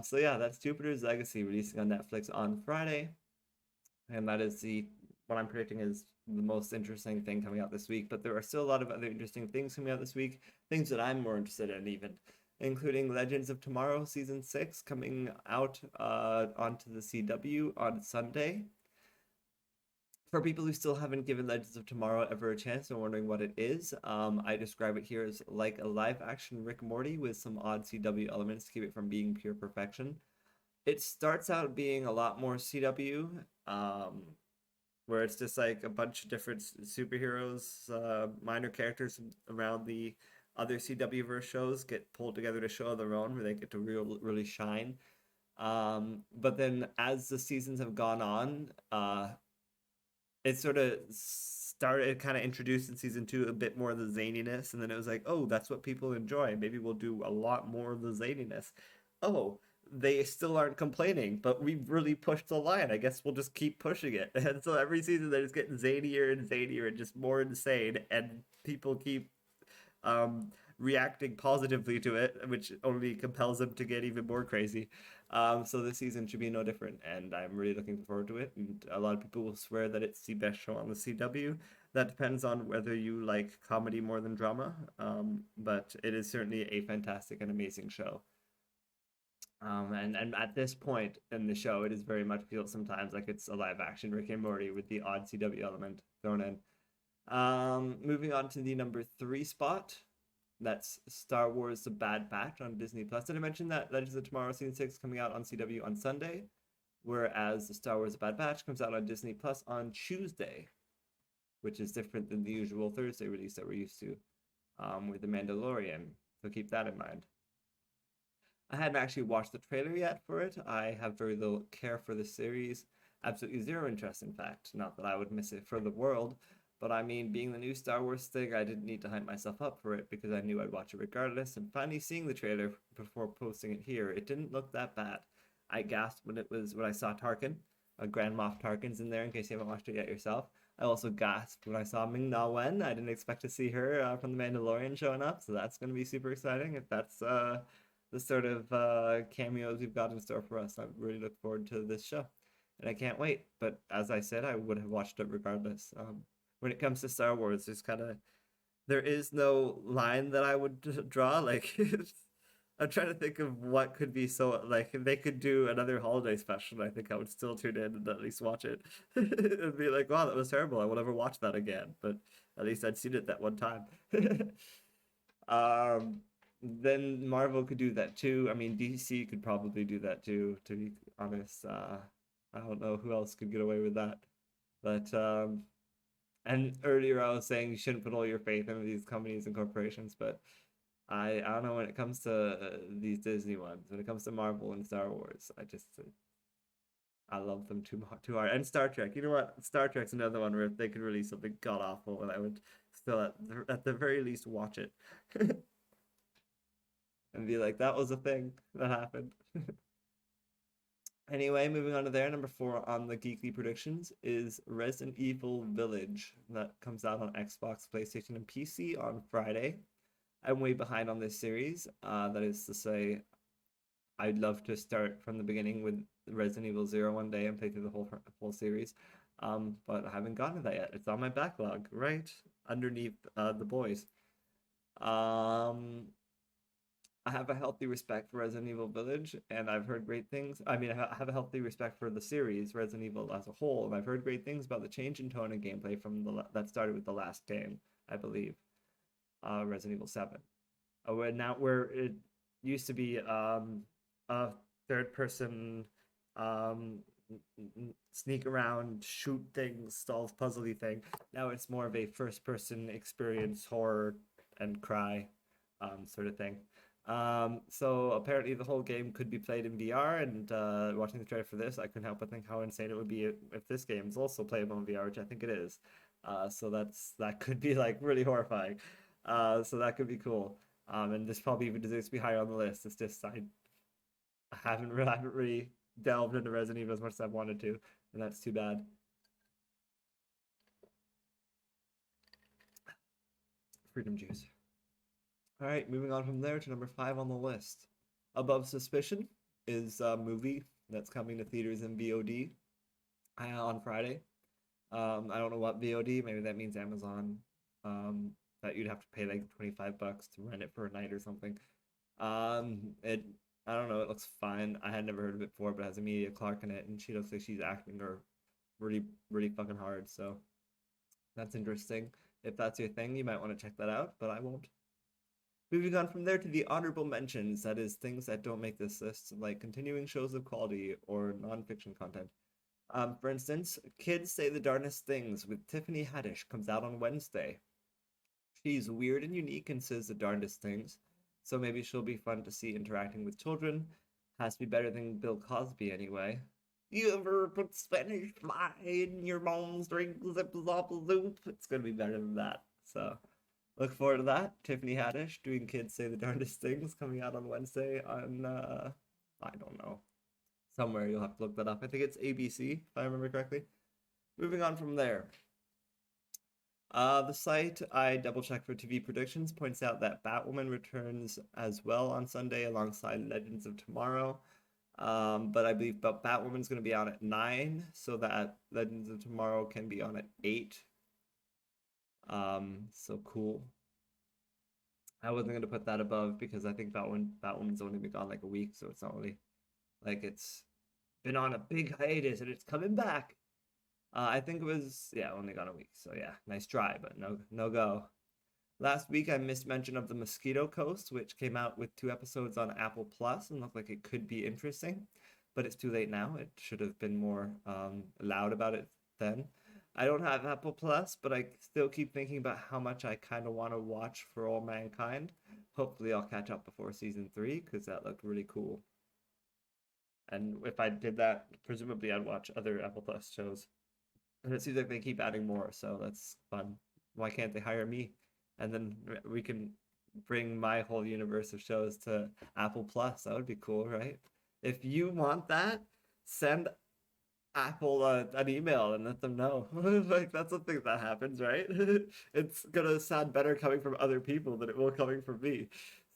So yeah, that's Jupiter's Legacy releasing on Netflix on Friday, and that is the what I'm predicting is the most interesting thing coming out this week. But there are still a lot of other interesting things coming out this week, things that I'm more interested in even, including Legends of Tomorrow season 6 coming out onto the CW on Sunday. For people who still haven't given Legends of Tomorrow ever a chance and wondering what it is, I describe it here as like a live action Rick and Morty with some odd CW elements to keep it from being pure perfection. It starts out being a lot more CW, where it's just like a bunch of different superheroes, minor characters around the other CW verse shows get pulled together to show their own, where they get to really shine. But then as the seasons have gone on, it sort of started kind of introduced in season 2 a bit more of the zaniness, and then it was like, oh, that's what people enjoy, maybe we'll do a lot more of the zaniness. Oh, they still aren't complaining, but we've really pushed the line, I guess we'll just keep pushing it. And so every season they're just getting zanier and zanier and just more insane, and people keep reacting positively to it, which only compels them to get even more crazy. So this season should be no different, and I'm really looking forward to it. And a lot of people will swear that it's the best show on the CW. That depends on whether you like comedy more than drama, but it is certainly a fantastic and amazing show. And at this point in the show, it is very much feels sometimes like it's a live action Rick and Morty with the odd CW element thrown in. Moving on to the number 3 spot. That's Star Wars: The Bad Batch on Disney Plus. Did I mention that Legends of Tomorrow season 6 coming out on CW on Sunday, whereas the Star Wars: The Bad Batch comes out on Disney Plus on Tuesday, which is different than the usual Thursday release that we're used to, with The Mandalorian. So keep that in mind. I hadn't actually watched the trailer yet for it. I have very little care for the series. Absolutely zero interest, in fact. Not that I would miss it for the world. But I mean, being the new Star Wars thing, I didn't need to hype myself up for it because I knew I'd watch it regardless. And finally seeing the trailer before posting it here, it didn't look that bad. I gasped when I saw Tarkin. Grand Moff Tarkin's in there in case you haven't watched it yet yourself. I also gasped when I saw Ming Na Wen. I didn't expect to see her from The Mandalorian showing up, so that's going to be super exciting if that's the sort of cameos we've got in store for us. I really look forward to this show, and I can't wait. But as I said, I would have watched it regardless. When it comes to Star Wars, there is no line that I would draw. Like I'm trying to think of what could be so, like, if they could do another holiday special, I think I would still tune in and at least watch it. It'd be like, wow, that was terrible. I will never watch that again. But at least I'd seen it that one time. Then Marvel could do that too. I mean, DC could probably do that too, to be honest. I don't know who else could get away with that. But and earlier I was saying you shouldn't put all your faith in these companies and corporations, but I don't know when it comes to these Disney ones. When it comes to Marvel and Star Wars, I love them too hard. And Star Trek. You know what? Star Trek's another one where if they could release something god awful, and I would still at the very least watch it. and be like, that was a thing that happened. Anyway, moving on to there, number 4 on the Geekly predictions is Resident Evil Village. That comes out on Xbox, PlayStation, and PC on Friday. I'm way behind on this series. That is to say, I'd love to start from the beginning with Resident Evil 0 one day and play through the whole series. But I haven't gotten to that yet. It's on my backlog, right underneath the boys. I have a healthy respect for Resident Evil Village, and I've heard great things. I mean, I have a healthy respect for the series Resident Evil as a whole, and I've heard great things about the change in tone and gameplay from that started with the last game, I believe, Resident Evil 7. Where it used to be a third person um, sneak around, shoot things, solve puzzly thing. Now it's more of a first person experience, horror and cry sort of thing. So apparently the whole game could be played in VR, and watching the trailer for this, I couldn't help but think how insane it would be if this game is also playable in VR, which I think it is. So that could be like really horrifying. So that could be cool. And this probably even deserves to be higher on the list. It's just I haven't really delved into Resident Evil as much as I wanted to, and that's too bad. Freedom juice. All right, moving on from there to number 5 on the list. Above Suspicion is a movie that's coming to theaters in VOD on Friday. I don't know what VOD. Maybe that means Amazon. That you'd have to pay like $25 to rent it for a night or something. It I don't know. It looks fine. I had never heard of it before, but it has Emilia Clarke in it, and she looks like she's acting her really, really fucking hard. So that's interesting. If that's your thing, you might want to check that out, but I won't. Moving on from there to the honorable mentions, that is things that don't make this list, like continuing shows of quality or nonfiction content. For instance, Kids Say the Darndest Things with Tiffany Haddish comes out on Wednesday. She's weird and unique and says the darndest things, so maybe she'll be fun to see interacting with children. Has to be better than Bill Cosby anyway. You ever put Spanish fly in your mom's drink? Zip zop zoop. It's gonna be better than that. So look forward to that. Tiffany Haddish doing Kids Say the Darndest Things coming out on Wednesday on I don't know. Somewhere you'll have to look that up. I think it's ABC, if I remember correctly. Moving on from there. The site I double checked for TV predictions points out that Batwoman returns as well on Sunday alongside Legends of Tomorrow. But I believe Batwoman's going to be on at 9, so that Legends of Tomorrow can be on at 8. So cool. I wasn't going to put that above because I think Batwoman's only been gone like a week, so it's not really like it's been on a big hiatus and it's coming back. I think it was, yeah, only gone a week. So yeah, nice try, but no go. Last week I missed mention of The Mosquito Coast, which came out with 2 episodes on Apple Plus and looked like it could be interesting, but it's too late now. It should have been more loud about it then. I don't have Apple Plus, but I still keep thinking about how much I kind of want to watch For All Mankind. Hopefully I'll catch up before season 3 because that looked really cool. And if I did that, presumably I'd watch other Apple Plus shows. And it seems like they keep adding more, so that's fun. Why can't they hire me? And then we can bring my whole universe of shows to Apple Plus. That would be cool, right? If you want that, send Apple an email and let them know. Like, that's the thing that happens, right? It's gonna sound better coming from other people than it will coming from me.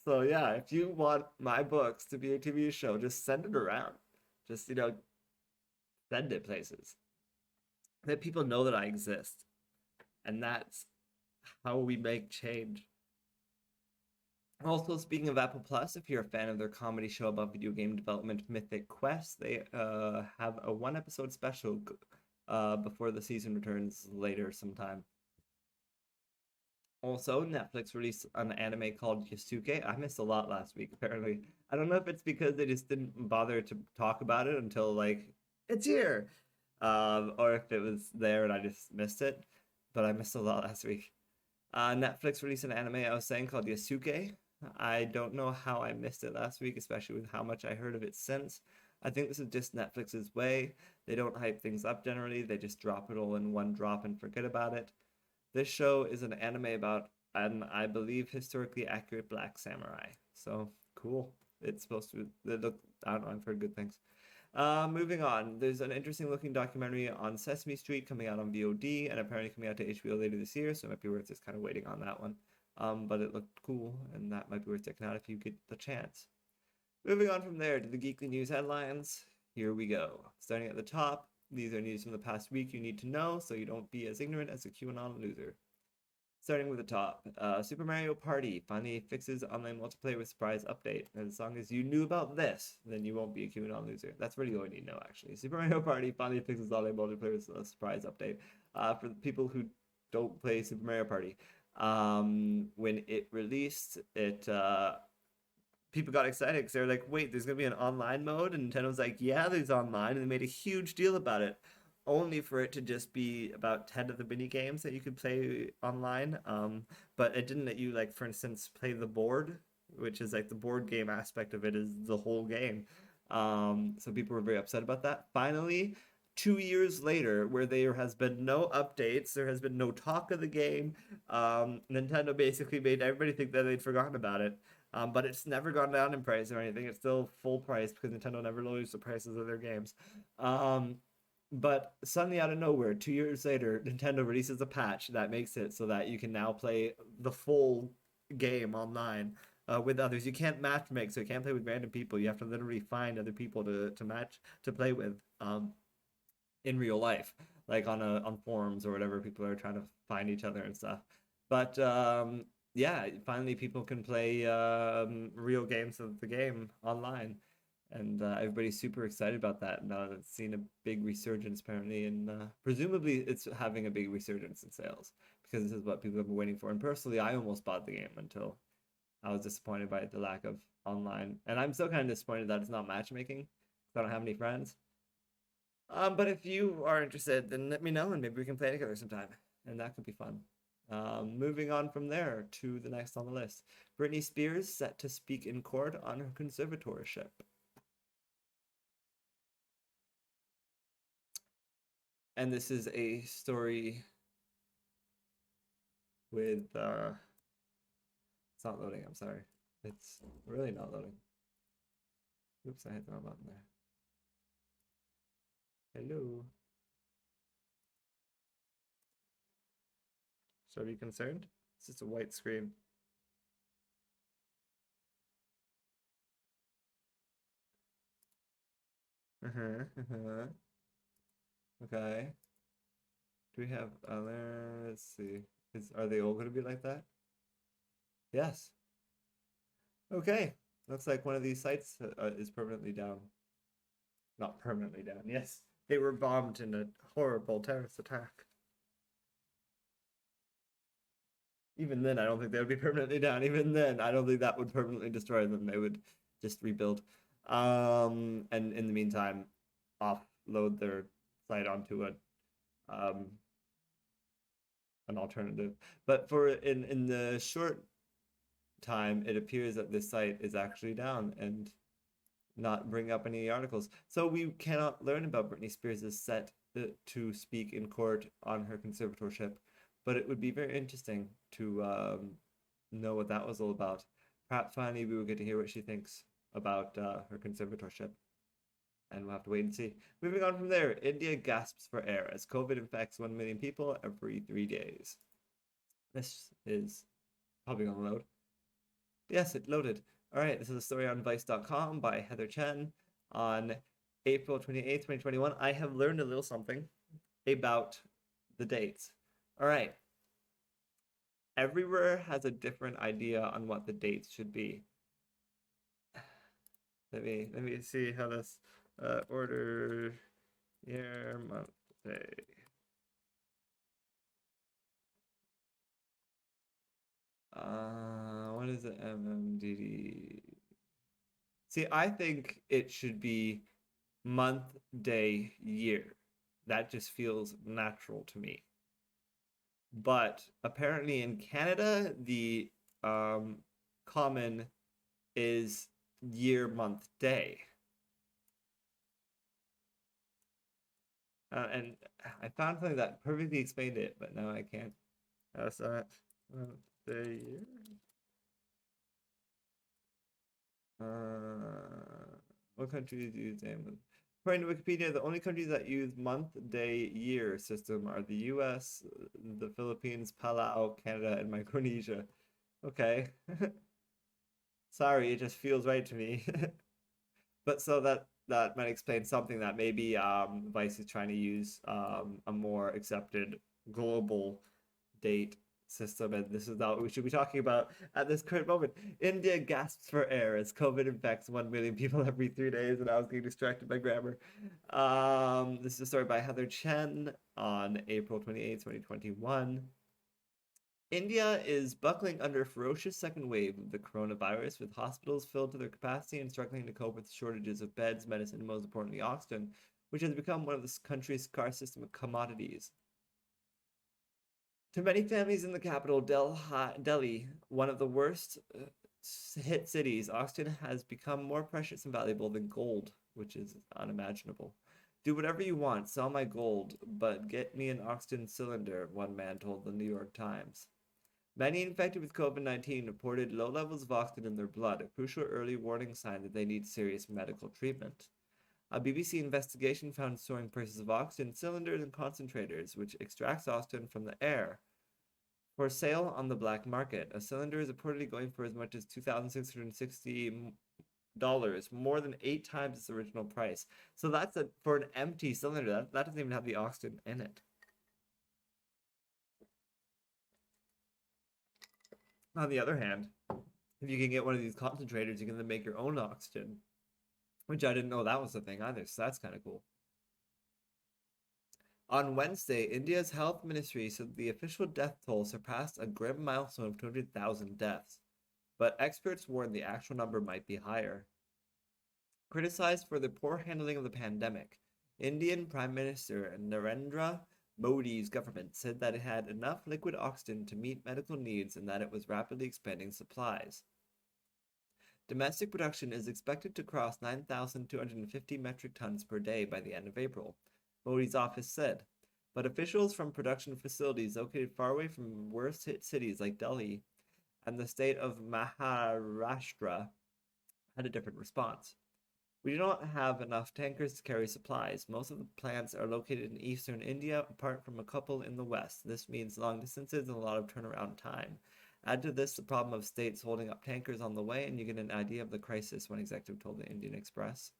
So yeah, if you want my books to be a TV show, just send it around. Just, send it places. Let people know that I exist. And that's how we make change. Also, speaking of Apple Plus, if you're a fan of their comedy show about video game development, Mythic Quest, they have a 1-episode special before the season returns later sometime. Also, Netflix released an anime called Yasuke. I missed a lot last week, apparently. I don't know if it's because they just didn't bother to talk about it until, like, it's here. Or if it was there and I just missed it, but I missed a lot last week. Netflix released an anime I was saying called Yasuke. I don't know how I missed it last week, especially with how much I heard of it since. I think this is just Netflix's way. They don't hype things up generally, they just drop it all in one drop and forget about it. This show is an anime about an, I believe, historically accurate black samurai. So Cool. It's supposed to look, I don't know, I've heard good things. Moving on, there's an interesting looking documentary on Sesame Street coming out on VOD and apparently coming out to HBO later this year, so it might be worth just kind of waiting on that one. But it looked cool, and that might be worth checking out if you get the chance. Moving on from there to the Geekly News headlines. Here we go. Starting at the top, these are news from the past week you need to know so you don't be as ignorant as a QAnon loser. Starting with the top, Super Mario Party finally fixes online multiplayer with surprise update. And as long as you knew about this, then you won't be a QAnon loser. That's really all you need to know, actually. Super Mario Party finally fixes online multiplayer with a surprise update. For the people who don't play Super Mario Party, when it released, people got excited because they were like, wait, there's going to be an online mode? And Nintendo was like, yeah, there's online. And they made a huge deal about it, only for it to just be about 10 of the mini games that you could play online. But it didn't let you, like, for instance, play the board, which is like the board game aspect of it is the whole game. So people were very upset about that. Finally, 2 years later, where there has been no updates, there has been no talk of the game. Nintendo basically made everybody think that they'd forgotten about it. But it's never gone down in price or anything. It's still full price because Nintendo never lowers the prices of their games. But suddenly out of nowhere, 2 years later, Nintendo releases a patch that makes it so that you can now play the full game online with others. You can't match make, so you can't play with random people. You have to literally find other people to match to play with in real life, like on forums or whatever. People are trying to find each other and stuff. But yeah, finally people can play real games of the game online, and everybody's super excited about that. And it's seen a big resurgence apparently, and presumably it's having a big resurgence in sales because this is what people have been waiting for. And personally, I almost bought the game until I was disappointed by the lack of online, and I'm still kind of disappointed that it's not matchmaking because I don't have any friends. But if you are interested, then let me know and maybe we can play together sometime, and that could be fun. Moving on from there to the next on the list. Britney Spears set to speak in court on her conservatorship. And this is a story with it's not loading, I'm sorry. It's really not loading. Oops, I hit the wrong button there. Hello. Should I be concerned? It's just a white screen. Okay. Do we have other? Let's see. Are they all going to be like that? Yes. Okay. Looks like one of these sites is permanently down. Not permanently down. Yes. They were bombed in a horrible terrorist attack. Even then, I don't think they would be permanently down. Even then, I don't think that would permanently destroy them. They would just rebuild. And in the meantime, offload their site onto an alternative. But for in the short time, it appears that this site is actually down and not bring up any articles. So we cannot learn about Britney Spears' set to speak in court on her conservatorship, but it would be very interesting to know what that was all about. Perhaps finally we will get to hear what she thinks about her conservatorship, and we'll have to wait and see. Moving on from there, India gasps for air as COVID infects 1 million people every 3 days. This is probably going to load. Yes, it loaded. All right, this is a story on Vice.com by Heather Chen on April 28th, 2021. I have learned a little something about the dates. All right. Everywhere has a different idea on what the dates should be. Let me see how this order year month day. What is it? MMDD. See, I think it should be month, day, year. That just feels natural to me. But apparently in Canada, the common is year, month, day. And I found something that perfectly explained it, but now I can't. How's that? Month, day, year. What countries use name? According to Wikipedia, the only countries that use month, day, year system are the US, the Philippines, Palau, Canada, and Micronesia. Okay. Sorry, it just feels right to me. But so that might explain something that maybe Vice is trying to use a more accepted global date system, and this is not what we should be talking about at this current moment. India gasps for air as COVID infects 1 million people every 3 days, and I was getting distracted by grammar. This is a story by Heather Chen on April 28th, 2021. India is buckling under a ferocious second wave of the coronavirus, with hospitals filled to their capacity and struggling to cope with shortages of beds, medicine, and most importantly, oxygen, which has become one of the country's scarcest commodities. To many families in the capital, Delhi, one of the worst hit cities, oxygen has become more precious and valuable than gold, which is unimaginable. Do whatever you want, sell my gold, but get me an oxygen cylinder, one man told the New York Times. Many infected with COVID-19 reported low levels of oxygen in their blood, a crucial early warning sign that they need serious medical treatment. A BBC investigation found soaring prices of oxygen cylinders and concentrators, which extracts oxygen from the air, for sale on the black market. A cylinder is reportedly going for as much as $2,660, more than 8 times its original price. So that's for an empty cylinder. That doesn't even have the oxygen in it. On the other hand, if you can get one of these concentrators, you can then make your own oxygen, which I didn't know that was a thing either, so that's kind of cool. On Wednesday, India's health ministry said the official death toll surpassed a grim milestone of 200,000 deaths, but experts warn the actual number might be higher. Criticized for the poor handling of the pandemic, Indian Prime Minister Narendra Modi's government said that it had enough liquid oxygen to meet medical needs and that it was rapidly expanding supplies. Domestic production is expected to cross 9,250 metric tons per day by the end of April, Modi's office said, but officials from production facilities located far away from worst-hit cities like Delhi and the state of Maharashtra had a different response. We do not have enough tankers to carry supplies. Most of the plants are located in eastern India, apart from a couple in the west. This means long distances and a lot of turnaround time. Add to this the problem of states holding up tankers on the way, and you get an idea of the crisis, one executive told the Indian Express.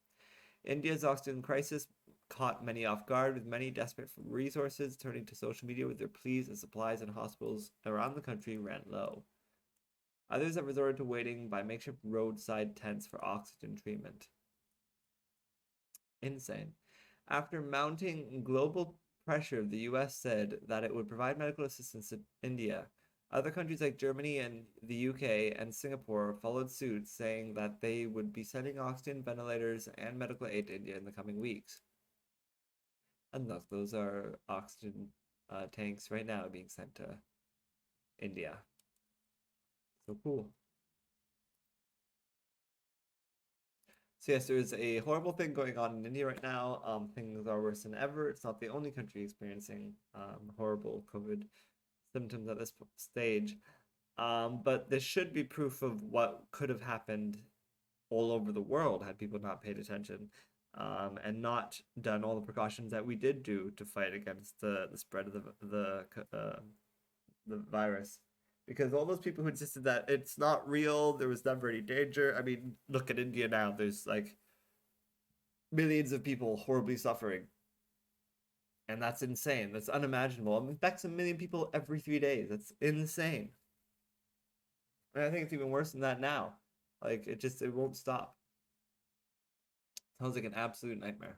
India's oxygen crisis caught many off guard, with many desperate for resources turning to social media with their pleas as supplies in hospitals around the country ran low. Others have resorted to waiting by makeshift roadside tents for oxygen treatment. Insane. After mounting global pressure, the US said that it would provide medical assistance to India. Other countries like Germany and the UK and Singapore followed suit, saying that they would be sending oxygen, ventilators, and medical aid to India in the coming weeks. And look, those are oxygen tanks right now being sent to India. So cool. So yes, there's a horrible thing going on in India right now. Things are worse than ever. It's not the only country experiencing horrible COVID symptoms at this stage. But this should be proof of what could have happened all over the world had people not paid attention and not done all the precautions that we did do to fight against the spread of the virus. Because all those people who insisted that it's not real, there was never any danger. I mean, look at India now. There's like millions of people horribly suffering. And that's insane. That's unimaginable. It affects 1 million people every 3 days. That's insane. And I think it's even worse than that now. Like, it won't stop. Sounds like an absolute nightmare.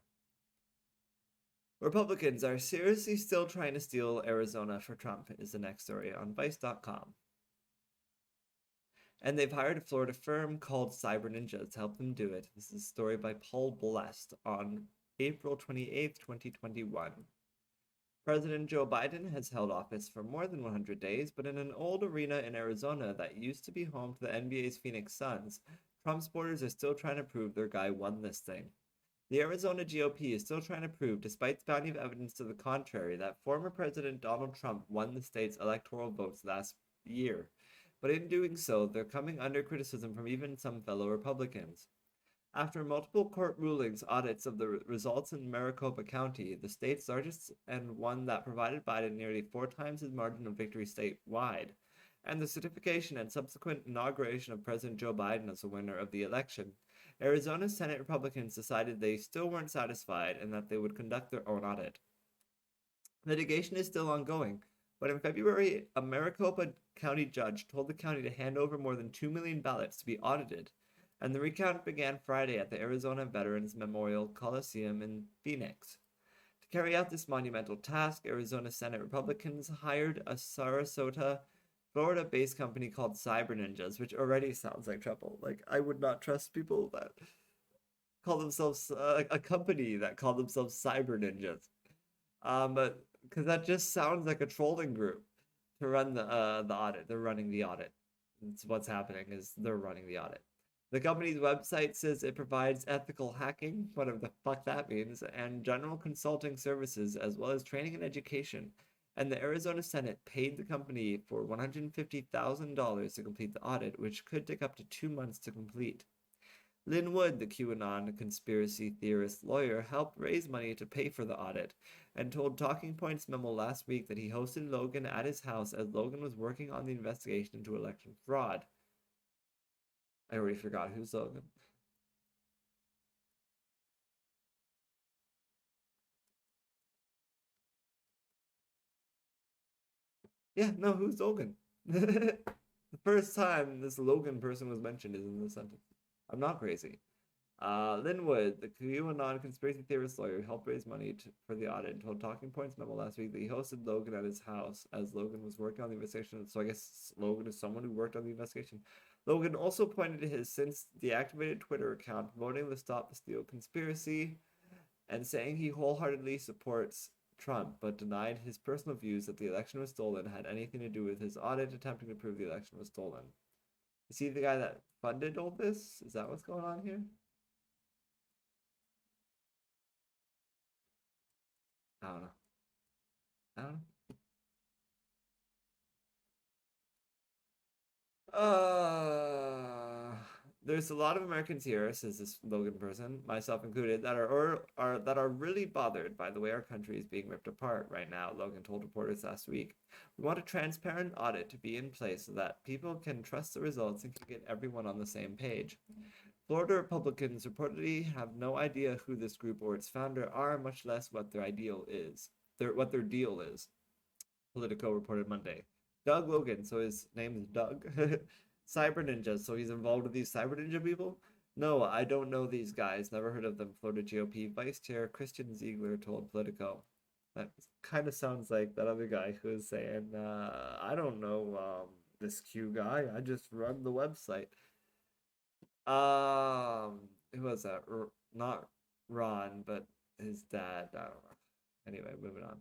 Republicans are seriously still trying to steal Arizona for Trump, is the next story on Vice.com. And they've hired a Florida firm called Cyber Ninja to help them do it. This is a story by Paul Blest on April 28th, 2021. President Joe Biden has held office for more than 100 days, but in an old arena in Arizona that used to be home to the NBA's Phoenix Suns, Trump supporters are still trying to prove their guy won this thing. The Arizona GOP is still trying to prove, despite the bounty of evidence to the contrary, that former President Donald Trump won the state's electoral votes last year. but in doing so, they're coming under criticism from even some fellow Republicans. After multiple court rulings audits of the results in Maricopa County, the state's largest and one that provided Biden nearly 4 times his margin of victory statewide, and the certification and subsequent inauguration of President Joe Biden as the winner of the election, Arizona Senate Republicans decided they still weren't satisfied and that they would conduct their own audit. Litigation is still ongoing, but in February, a Maricopa County judge told the county to hand over more than 2 million ballots to be audited, and the recount began Friday at the Arizona Veterans Memorial Coliseum in Phoenix. To carry out this monumental task, Arizona Senate Republicans hired a Sarasota, Florida-based company called Cyber Ninjas, which already sounds like trouble. Like, I would not trust people that call themselves a company that call themselves Cyber Ninjas. But because that just sounds like a trolling group to run the audit. They're running the audit. It's what's happening is they're running the audit. The company's website says it provides ethical hacking, whatever the fuck that means, and general consulting services, as well as training and education. And the Arizona Senate paid the company for $150,000 to complete the audit, which could take up to 2 months to complete. Lynn Wood, the QAnon conspiracy theorist lawyer, helped raise money to pay for the audit and told Talking Points Memo last week that he hosted Logan at his house as Logan was working on the investigation into election fraud. I already forgot who's Logan. Yeah, no, who's Logan? The first time this Logan person was mentioned is in this sentence. I'm not crazy. Linwood, the QAnon conspiracy theorist lawyer, helped raise money for the audit and told Talking Points Memo last week that he hosted Logan at his house as Logan was working on the investigation. So I guess Logan is someone who worked on the investigation. Logan also pointed to his since deactivated Twitter account promoting the Stop the Steal conspiracy and saying he wholeheartedly supports Trump, but denied his personal views that the election was stolen had anything to do with his audit attempting to prove the election was stolen. Is he the guy that funded all this? Is that what's going on here? I don't know. I don't know. There's a lot of Americans here, says this Logan person, myself included, that are really bothered by the way our country is being ripped apart right now, Logan told reporters last week. We want a transparent audit to be in place so that people can trust the results and can get everyone on the same page. Florida Republicans reportedly have no idea who this group or its founder are, much less what their deal is. Politico reported Monday. Doug Logan, so his name is Doug. Cyber Ninjas, so he's involved with these Cyber Ninja people? No, I don't know these guys. Never heard of them, Florida GOP Vice Chair Christian Ziegler told Politico. That kind of sounds like that other guy who was saying, I don't know this Q guy. I just run the website. Who was that? Not Ron, but his dad. I don't know. Anyway, moving on.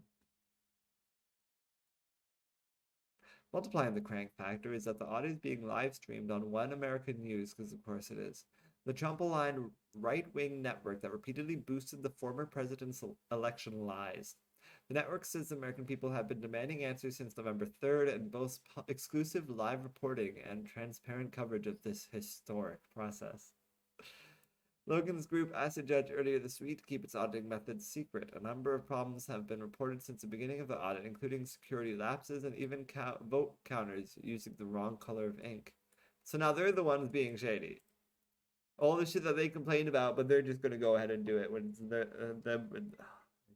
Multiplying the crank factor is that the audit is being live streamed on One American News, because of course it is. The Trump-aligned right-wing network that repeatedly boosted the former president's election lies. The network says the American people have been demanding answers since November 3rd and boasts exclusive live reporting and transparent coverage of this historic process. Logan's group asked a judge earlier this week to keep its auditing methods secret. A number of problems have been reported since the beginning of the audit, including security lapses and even vote counters using the wrong color of ink. So now they're the ones being shady. All the shit that they complained about, but they're just going to go ahead and do it when them. I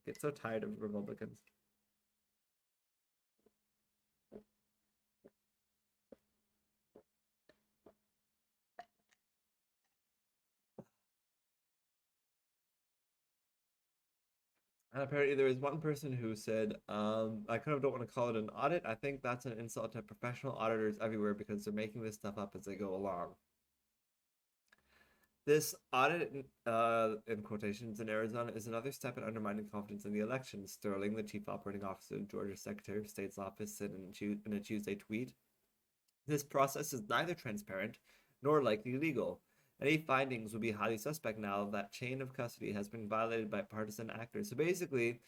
get so tired of Republicans. And apparently there was one person who said, I kind of don't want to call it an audit. I think that's an insult to professional auditors everywhere because they're making this stuff up as they go along. This audit, in quotations, in Arizona is another step in undermining confidence in the election, Sterling, the chief operating officer of Georgia's Secretary of State's office, said in a Tuesday tweet. This process is neither transparent nor likely legal. Any findings would be highly suspect now that chain of custody has been violated by partisan actors. So basically,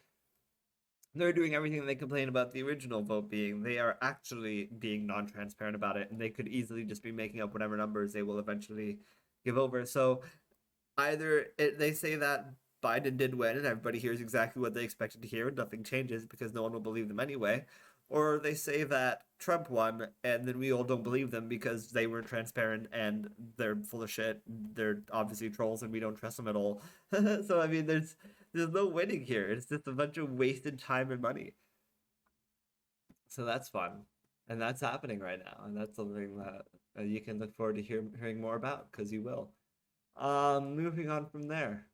they're doing everything they complain about the original vote being. They are actually being non-transparent about it, and they could easily just be making up whatever numbers they will eventually give over. So either they say that Biden did win and everybody hears exactly what they expected to hear and nothing changes because no one will believe them anyway, or they say that Trump won and then we all don't believe them because they weren't transparent and they're full of shit. They're obviously trolls and we don't trust them at all. So I mean, there's no winning here. It's just a bunch of wasted time and money. So that's fun, and that's happening right now, and that's something that you can look forward to hearing more about because you will. Moving on from there,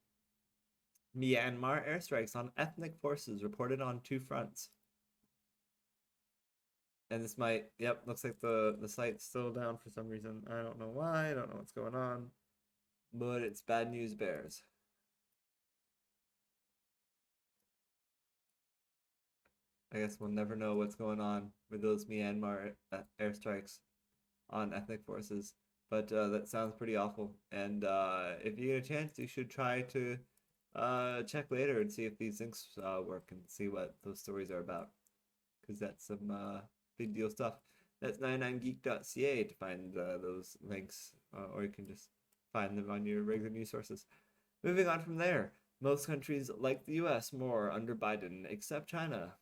Myanmar airstrikes on ethnic forces reported on two fronts. And this might, yep, looks like the site's still down for some reason. I don't know why. I don't know what's going on, but it's bad news bears. I guess we'll never know what's going on with those Myanmar airstrikes on ethnic forces. But that sounds pretty awful. And if you get a chance, you should try to check later and see if these links work and see what those stories are about. Because that's some big deal stuff. That's 99geek.ca to find those links, or you can just find them on your regular news sources. Moving on from there, most countries like the US more under Biden, except China,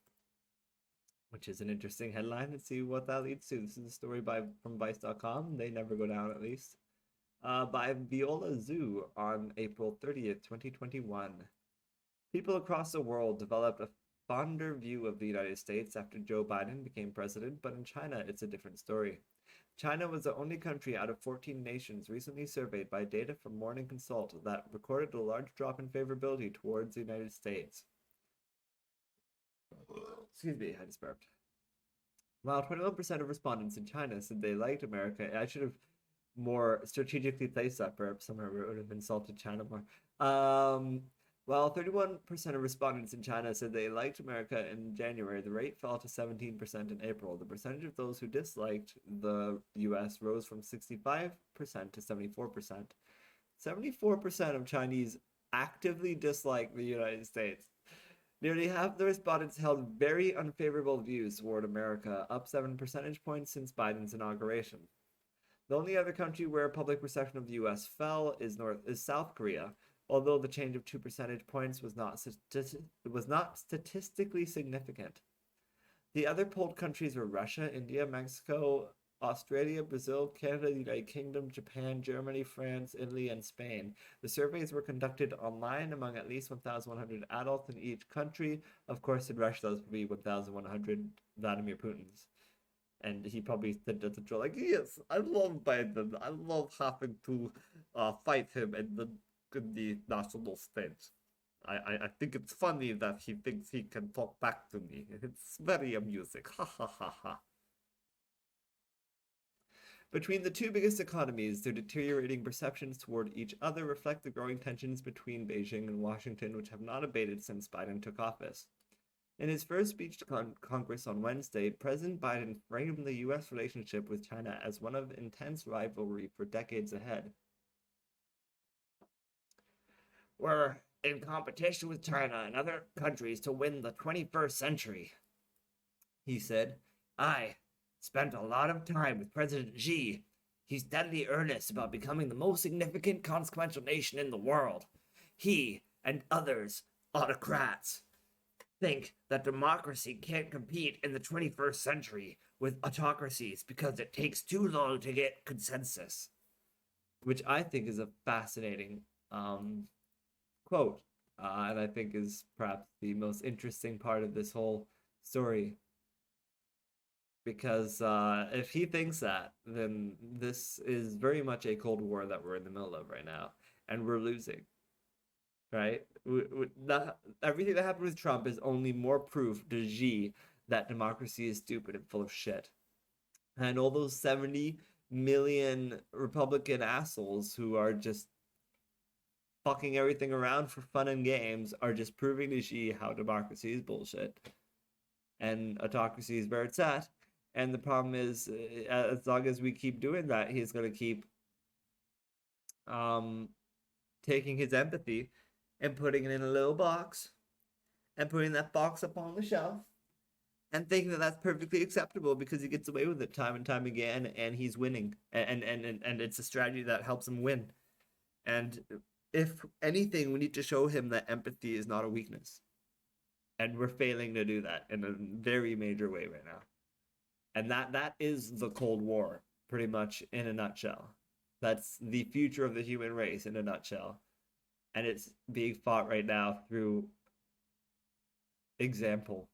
which is an interesting headline and see what that leads to. This is a story from Vice.com. They never go down, at least. By Viola Zhu on April 30th, 2021. People across the world developed a fonder view of the United States after Joe Biden became president, but in China, it's a different story. China was the only country out of 14 nations recently surveyed by data from Morning Consult that recorded a large drop in favorability towards the United States. Excuse me, I just burped. While 21% of respondents in China said they liked America, I should have more strategically placed that burp somewhere where it would have insulted China more. While 31% of respondents in China said they liked America in January, the rate fell to 17% in April. The percentage of those who disliked the US rose from 65% to 74%. 74% of Chinese actively dislike the United States. Nearly half the respondents held very unfavorable views toward America, up 7 percentage points since Biden's inauguration. The only other country where public perception of the U.S. fell is South Korea, although the change of 2 percentage points was not statistically significant. The other polled countries were Russia, India, Mexico, Australia, Brazil, Canada, the United Kingdom, Japan, Germany, France, Italy, and Spain. The surveys were conducted online among at least 1,100 adults in each country. Of course, in Russia, those would be 1,100 Vladimir Putin's. And he probably said that to like, yes, I love Biden. I love having to fight him in the national stage. I think it's funny that he thinks he can talk back to me. It's very amusing. Ha ha ha ha. Between the two biggest economies, their deteriorating perceptions toward each other reflect the growing tensions between Beijing and Washington, which have not abated since Biden took office. In his first speech to Congress on Wednesday, President Biden framed the U.S. relationship with China as one of intense rivalry for decades ahead. We're in competition with China and other countries to win the 21st century, he said. I spent a lot of time with President Xi. He's deadly earnest about becoming the most significant, consequential nation in the world. He and others autocrats think that democracy can't compete in the 21st century with autocracies because it takes too long to get consensus. Which I think is a fascinating quote, and I think is perhaps the most interesting part of this whole story. Because if he thinks that, then this is very much a Cold War that we're in the middle of right now, and we're losing. Right? Everything that happened with Trump is only more proof to Xi that democracy is stupid and full of shit. And all those 70 million Republican assholes who are just fucking everything around for fun and games are just proving to Xi how democracy is bullshit. And autocracy is where it's at. And the problem is, as long as we keep doing that, he's going to keep taking his empathy and putting it in a little box and putting that box up on the shelf and thinking that that's perfectly acceptable because he gets away with it time and time again, and he's winning, and it's a strategy that helps him win. And if anything, we need to show him that empathy is not a weakness, and we're failing to do that in a very major way right now. And that is the Cold War, pretty much in a nutshell. That's the future of the human race in a nutshell, and it's being fought right now through example.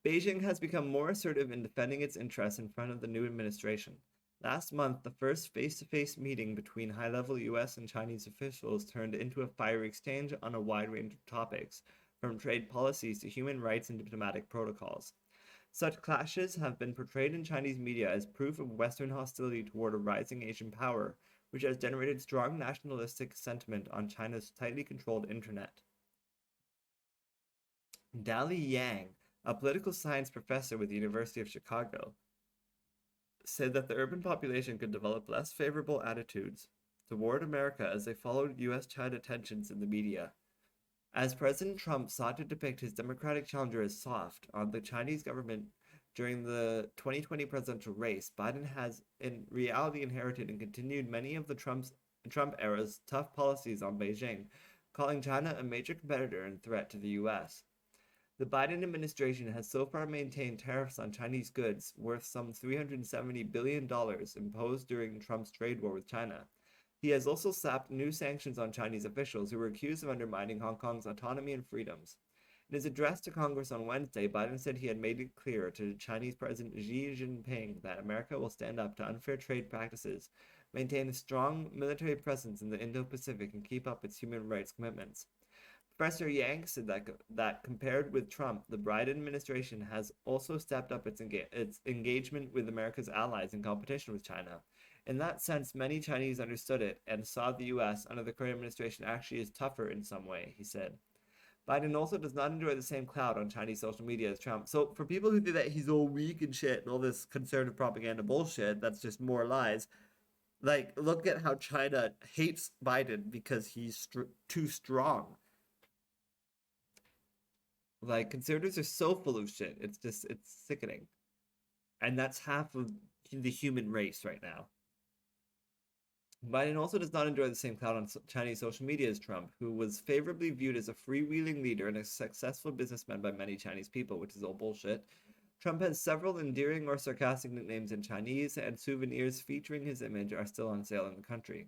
Beijing has become more assertive in defending its interests in front of the new administration. Last month, the first face-to-face meeting between high-level US and Chinese officials turned into a fiery exchange on a wide range of topics, from trade policies to human rights and diplomatic protocols. Such clashes have been portrayed in Chinese media as proof of Western hostility toward a rising Asian power, which has generated strong nationalistic sentiment on China's tightly controlled internet. Dali Yang, a political science professor with the University of Chicago, said that the urban population could develop less favorable attitudes toward America as they followed US-China tensions in the media. As President Trump sought to depict his Democratic challenger as soft on the Chinese government during the 2020 presidential race, Biden has in reality inherited and continued many of the Trump era's tough policies on Beijing, calling China a major competitor and threat to the US. The Biden administration has so far maintained tariffs on Chinese goods worth some $370 billion imposed during Trump's trade war with China. He has also slapped new sanctions on Chinese officials who were accused of undermining Hong Kong's autonomy and freedoms. In his address to Congress on Wednesday, Biden said he had made it clear to Chinese President Xi Jinping that America will stand up to unfair trade practices, maintain a strong military presence in the Indo-Pacific, and keep up its human rights commitments. Professor Yang said that compared with Trump, the Biden administration has also stepped up its engagement with America's allies in competition with China. In that sense, many Chinese understood it and saw the US under the current administration actually as tougher in some way, he said. Biden also does not enjoy the same clout on Chinese social media as Trump. So for people who think that he's all weak and shit and all this conservative propaganda bullshit, that's just more lies. Like, look at how China hates Biden because he's too strong. Like, conservatives are so full of shit. It's sickening. And that's half of the human race right now. Biden also does not enjoy the same clout on Chinese social media as Trump, who was favorably viewed as a freewheeling leader and a successful businessman by many Chinese people, which is all bullshit. Trump has several endearing or sarcastic nicknames in Chinese, and souvenirs featuring his image are still on sale in the country.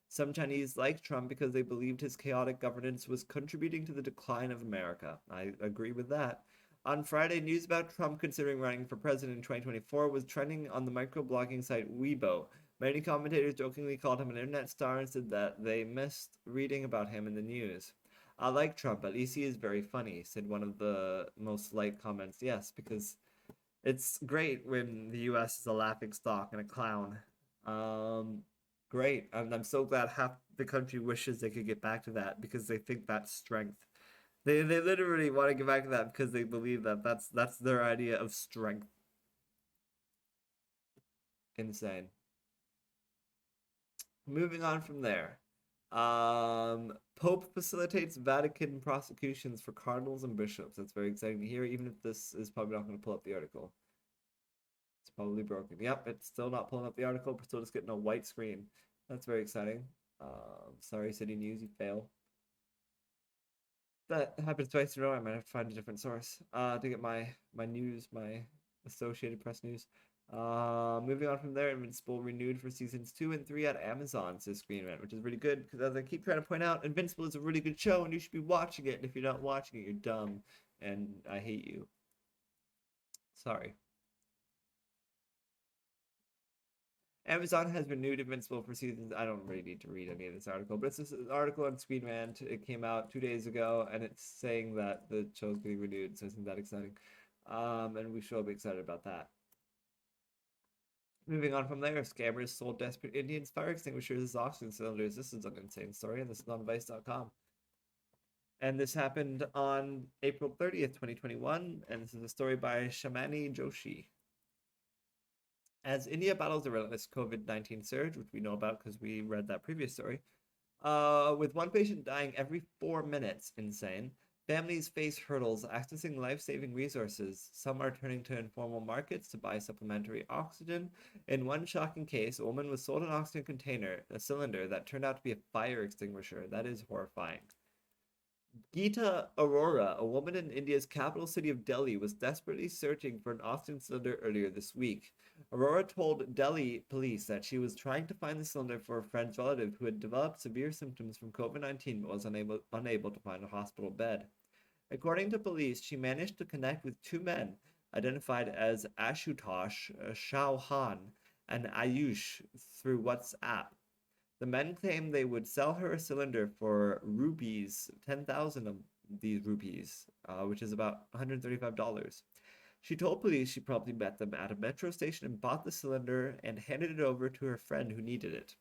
Some Chinese liked Trump because they believed his chaotic governance was contributing to the decline of America. I agree with that. On Friday, news about Trump considering running for president in 2024 was trending on the microblogging site Weibo. Many commentators jokingly called him an internet star and said that they missed reading about him in the news. I like Trump, at least he is very funny, said one of the most liked comments. Yes, because it's great when the US is a laughing stock and a clown. Great. I'm so glad half the country wishes they could get back to that because they think that's strength. They literally want to get back to that because they believe that that's their idea of strength. Insane. Moving on from there. Pope facilitates Vatican prosecutions for cardinals and bishops. That's very exciting to hear, even if this is probably not going to pull up the article. It's probably broken. Yep, it's still not pulling up the article. We're still just getting a white screen. That's very exciting. Sorry, City News, you fail. That happens twice in a row. I might have to find a different source to get my news, my Associated Press news. Moving on from there, Invincible renewed for seasons 2 and 3 at Amazon, says Screen Rant, which is really good because as I keep trying to point out, Invincible is a really good show and you should be watching it. And if you're not watching it, you're dumb and I hate you. Sorry. Amazon has renewed Invincible for seasons. I don't really need to read any of this article, but it's just an article on Screen Rant. It came out 2 days ago, and it's saying that the show's getting renewed, so isn't that exciting? And we should all be excited about that. Moving on from there, scammers sold desperate Indians fire extinguishers as oxygen cylinders. This is an insane story, and this is on Vice.com. And this happened on April 30th, 2021, and this is a story by Shamani Joshi. As India battles the relentless COVID-19 surge, which we know about because we read that previous story, with one patient dying every 4 minutes, insane, Families face hurdles accessing life-saving resources. Some are turning to informal markets to buy supplementary oxygen. In one shocking case, a woman was sold an oxygen container, a cylinder, that turned out to be a fire extinguisher. That is horrifying. Geeta Arora, a woman in India's capital city of Delhi, was desperately searching for an oxygen cylinder earlier this week. Arora told Delhi police that she was trying to find the cylinder for a friend's relative who had developed severe symptoms from COVID-19 but was unable to find a hospital bed. According to police, she managed to connect with two men identified as Ashutosh Chauhan and Ayush through WhatsApp. The men claimed they would sell her a cylinder for rupees, 10,000 of these rupees, which is about $135. She told police she probably met them at a metro station and bought the cylinder and handed it over to her friend who needed it.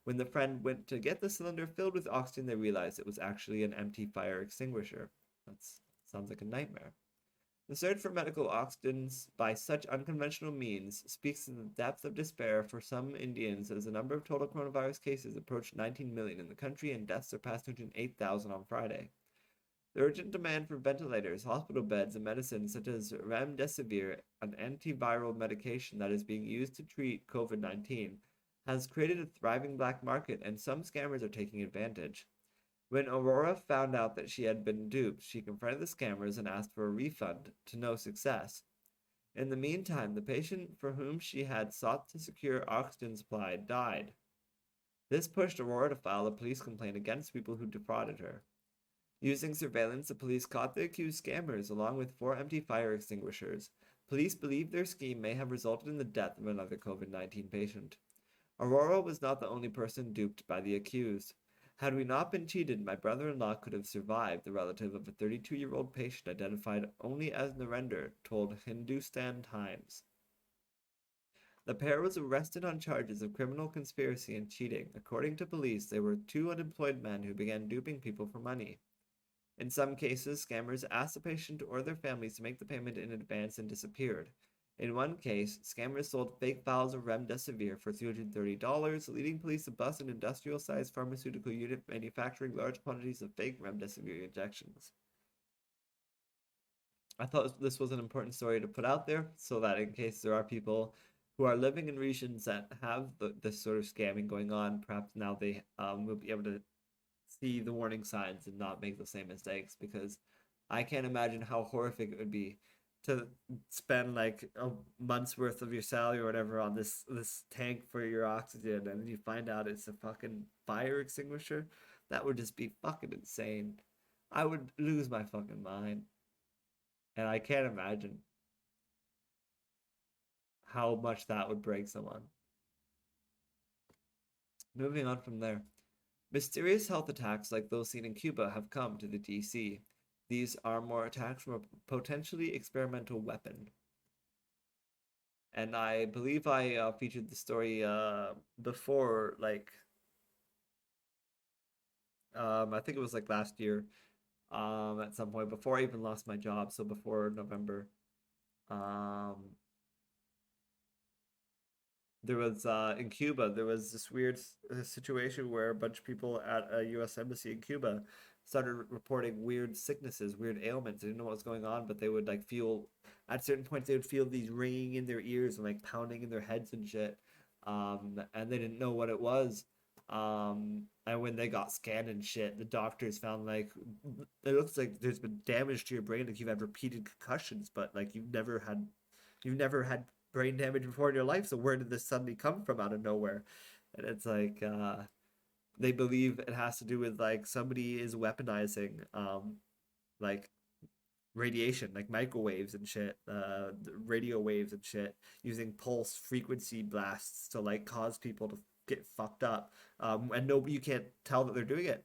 When the friend went to get the cylinder filled with oxygen, they realized it was actually an empty fire extinguisher. That sounds like a nightmare. The search for medical oxygen by such unconventional means speaks to the depth of despair for some Indians as the number of total coronavirus cases approached 19 million in the country and deaths surpassed 208,000 on Friday. The urgent demand for ventilators, hospital beds, and medicines such as remdesivir, an antiviral medication that is being used to treat COVID-19, has created a thriving black market, and some scammers are taking advantage. When Aurora found out that she had been duped, she confronted the scammers and asked for a refund, to no success. In the meantime, the patient for whom she had sought to secure oxygen supply died. This pushed Aurora to file a police complaint against people who defrauded her. Using surveillance, the police caught the accused scammers along with 4 empty fire extinguishers. Police believe their scheme may have resulted in the death of another COVID-19 patient. Aurora was not the only person duped by the accused. Had we not been cheated, my brother-in-law could have survived, the relative of a 32-year-old patient identified only as Narendra told Hindustan Times. The pair was arrested on charges of criminal conspiracy and cheating. According to police, they were 2 unemployed men who began duping people for money. In some cases, scammers asked the patient or their families to make the payment in advance and disappeared. In one case, scammers sold fake vials of remdesivir for $330, leading police to bust an industrial-sized pharmaceutical unit manufacturing large quantities of fake remdesivir injections. I thought this was an important story to put out there so that in case there are people who are living in regions that have this sort of scamming going on, perhaps now they will be able to see the warning signs and not make the same mistakes, because I can't imagine how horrific it would be to spend like a month's worth of your salary or whatever on this tank for your oxygen, and then you find out it's a fucking fire extinguisher. That would just be fucking insane. I would lose my fucking mind. And I can't imagine how much that would break someone. Moving on from there. Mysterious health attacks like those seen in Cuba have come to the DC. These are more attacks from a potentially experimental weapon. And I believe I featured the story before, like, I think it was like last year, at some point, before I even lost my job, so before November. There was, in Cuba, there was this weird situation where a bunch of people at a U.S. embassy in Cuba started reporting weird sicknesses, weird ailments. They didn't know what was going on, but they would like feel, at certain points, they would feel these ringing in their ears and like pounding in their heads and shit. And they didn't know what it was. And when they got scanned and shit, the doctors found like it looks like there's been damage to your brain, like you've had repeated concussions, but like you've never had brain damage before in your life, so where did this suddenly come from out of nowhere? And it's like they believe it has to do with like somebody is weaponizing like radiation, like microwaves and shit, radio waves and shit, using pulse frequency blasts to like cause people to get fucked up, and nobody, you can't tell that they're doing it.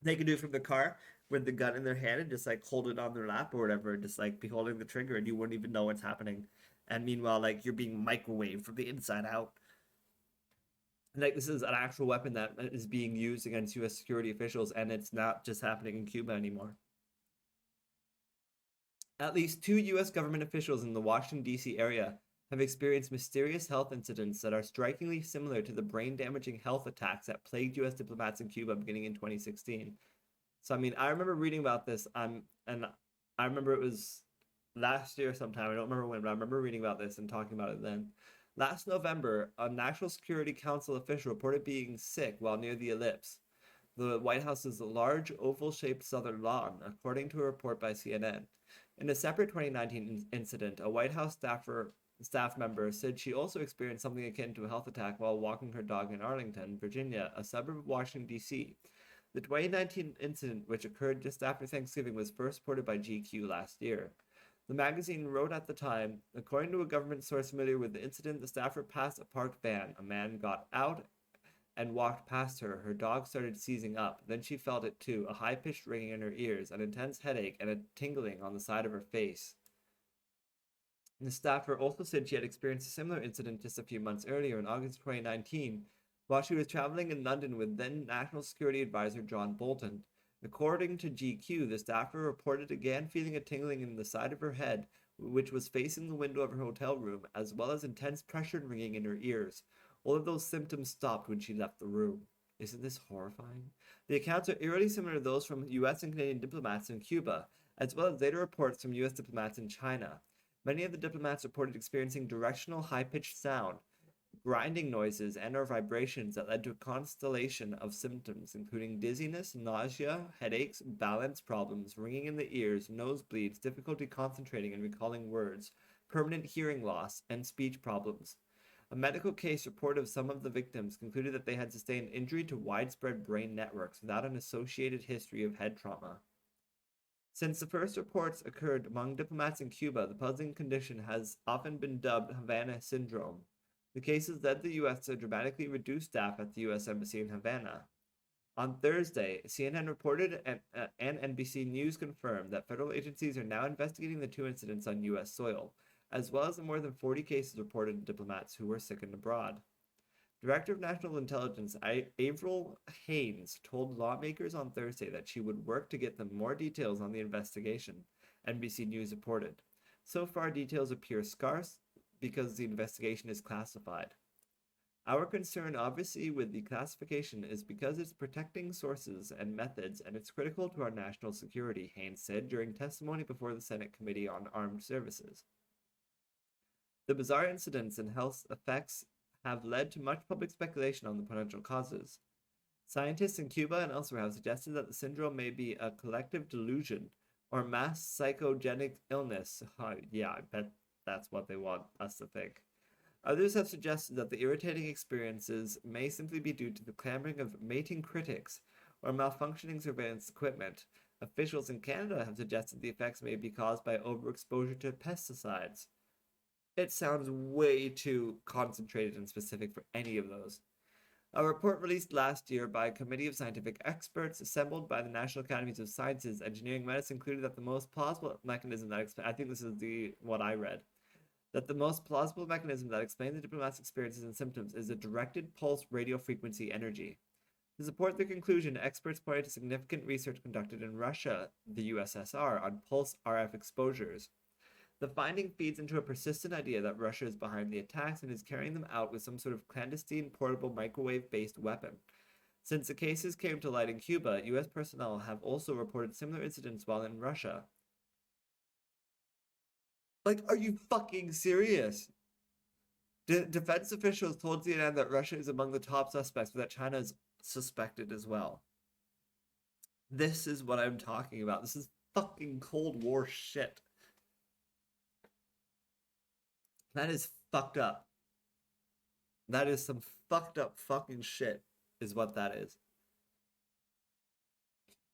They can do it from the car with the gun in their hand and just like hold it on their lap or whatever, and just like be holding the trigger, and you wouldn't even know what's happening. And meanwhile, like you're being microwaved from the inside out. And like this is an actual weapon that is being used against U.S. security officials, and it's not just happening in Cuba anymore. At least 2 U.S. government officials in the Washington, D.C. area have experienced mysterious health incidents that are strikingly similar to the brain-damaging health attacks that plagued U.S. diplomats in Cuba beginning in 2016. So I mean, I remember reading about this. And I remember it was last year sometime. I don't remember when, but I remember reading about this and talking about it then. Last November, a National Security Council official reported being sick while near the ellipse, the White House's large oval-shaped southern lawn, according to a report by CNN. In a separate 2019 incident, a White House staff member said she also experienced something akin to a health attack while walking her dog in Arlington, Virginia, a suburb of Washington, D.C. The 2019 incident, which occurred just after Thanksgiving, was first reported by GQ last year. The magazine wrote at the time, according to a government source familiar with the incident, the staffer passed a parked van. A man got out and walked past her. Her dog started seizing up. Then she felt it too, a high-pitched ringing in her ears, an intense headache, and a tingling on the side of her face. The staffer also said she had experienced a similar incident just a few months earlier in August 2019 while she was traveling in London with then National Security Advisor John Bolton. According to GQ, the staffer reported again feeling a tingling in the side of her head, which was facing the window of her hotel room, as well as intense pressure and ringing in her ears. All of those symptoms stopped when she left the room. Isn't this horrifying? The accounts are eerily similar to those from US and Canadian diplomats in Cuba, as well as later reports from US diplomats in China. Many of the diplomats reported experiencing directional high-pitched sound, grinding noises, and or vibrations that led to a constellation of symptoms, including dizziness, nausea, headaches, balance problems, ringing in the ears, nosebleeds, difficulty concentrating and recalling words, permanent hearing loss, and speech problems. A medical case report of some of the victims concluded that they had sustained injury to widespread brain networks without an associated history of head trauma. Since the first reports occurred among diplomats in Cuba, the puzzling condition has often been dubbed Havana Syndrome. The cases led the U.S. to dramatically reduce staff at the U.S. Embassy in Havana. On Thursday, CNN reported and NBC News confirmed that federal agencies are now investigating the two incidents on U.S. soil, as well as the more than 40 cases reported to diplomats who were sickened abroad. Director of National Intelligence Avril Haines told lawmakers on Thursday that she would work to get them more details on the investigation, NBC News reported. So far, details appear scarce because the investigation is classified. Our concern, obviously, with the classification is because it's protecting sources and methods, and it's critical to our national security, Haines said during testimony before the Senate Committee on Armed Services. The bizarre incidents and health effects have led to much public speculation on the potential causes. Scientists in Cuba and elsewhere have suggested that the syndrome may be a collective delusion or mass psychogenic illness. Yeah, I bet that's what they want us to think. Others have suggested that the irritating experiences may simply be due to the clamoring of mating critics or malfunctioning surveillance equipment. Officials in Canada have suggested the effects may be caused by overexposure to pesticides. It sounds way too concentrated and specific for any of those. A report released last year by a committee of scientific experts assembled by the National Academies of Sciences, Engineering, and Medicine concluded that the most plausible mechanism that I think this is what I read, that the most plausible mechanism that explains the diplomat's experiences and symptoms is a directed pulse radio frequency energy. To support their conclusion, experts pointed to significant research conducted in Russia, the USSR, on pulse RF exposures. The finding feeds into a persistent idea that Russia is behind the attacks and is carrying them out with some sort of clandestine portable microwave-based weapon. Since the cases came to light in Cuba, US personnel have also reported similar incidents while in Russia. Like, are you fucking serious? Defense officials told CNN that Russia is among the top suspects, but that China is suspected as well. This is what I'm talking about. This is fucking Cold War shit. That is fucked up. That is some fucked up fucking shit, is what that is.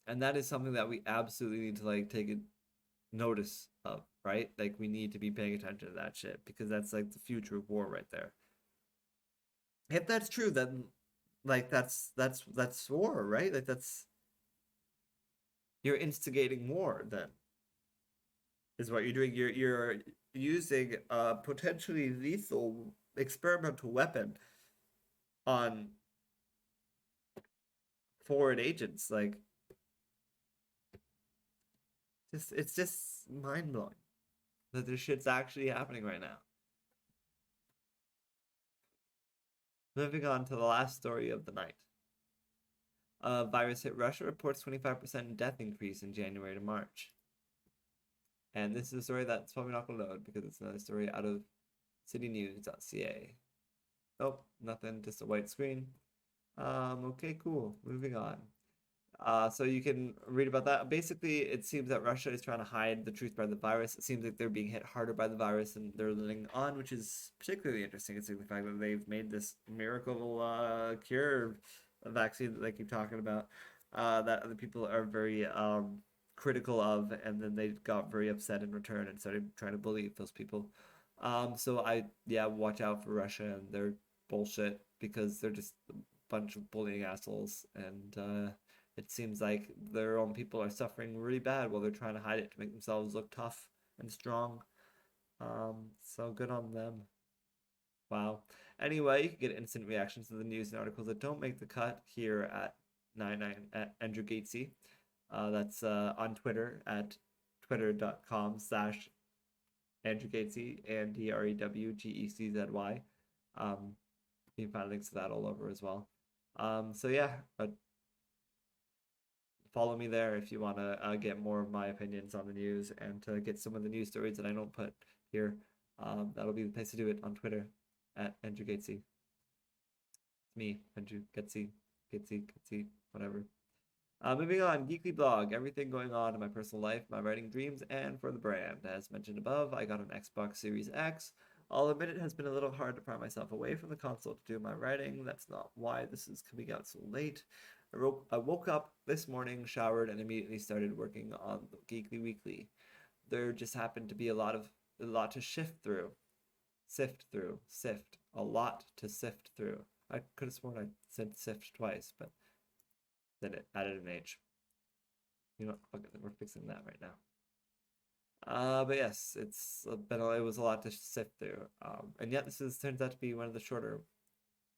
And that is something that we absolutely need to, like, take a notice of, right? Like, we need to be paying attention to that shit, because that's, like, the future of war right there. If that's true, then, like, that's war, right? Like, you're instigating war, then, is what you're doing. You're using a potentially lethal experimental weapon on foreign agents. Like, it's just mind-blowing that this shit's actually happening right now. Moving on to the last story of the night. Virus hit Russia, reports 25% death increase in January to March. And this is a story that's probably not going to load because it's another story out of citynews.ca. Oh, nothing, just a white screen. Okay, cool. Moving on. So you can read about that. Basically, it seems that Russia is trying to hide the truth by the virus. It seems like they're being hit harder by the virus than they're letting on, which is particularly interesting. It's the fact that they've made this miracle cure vaccine that they keep talking about, that other people are very critical of, and then they got very upset in return and started trying to bully those people. So yeah, watch out for Russia and their bullshit because they're just a bunch of bullying assholes, and it seems like their own people are suffering really bad while they're trying to hide it to make themselves look tough and strong. So good on them. Wow. Anyway, you can get instant reactions to the news and articles that don't make the cut here at 99 at Andrew Geczy. That's on Twitter at twitter.com/Andrew Geczy and DREWGECZY. You can find links to that all over as well. So yeah, but follow me there if you want to get more of my opinions on the news and to get some of the news stories that I don't put here. That'll be the place to do it on Twitter at Andrew Geczy. It's me, Andrew Geczy, whatever. Moving on, Geekly blog, everything going on in my personal life, my writing dreams, and for the brand. As mentioned above, I got an Xbox Series X. I'll admit it has been a little hard to pry myself away from the console to do my writing. That's not why this is coming out so late. I woke up this morning, showered, and immediately started working on the Geekly Weekly. There just happened to be a lot to sift through. A lot to sift through. I could have sworn I said sift twice, but then it added an H. You know, okay, we're fixing that right now. But yes, it was a lot to sift through. And yet turns out to be one of the shorter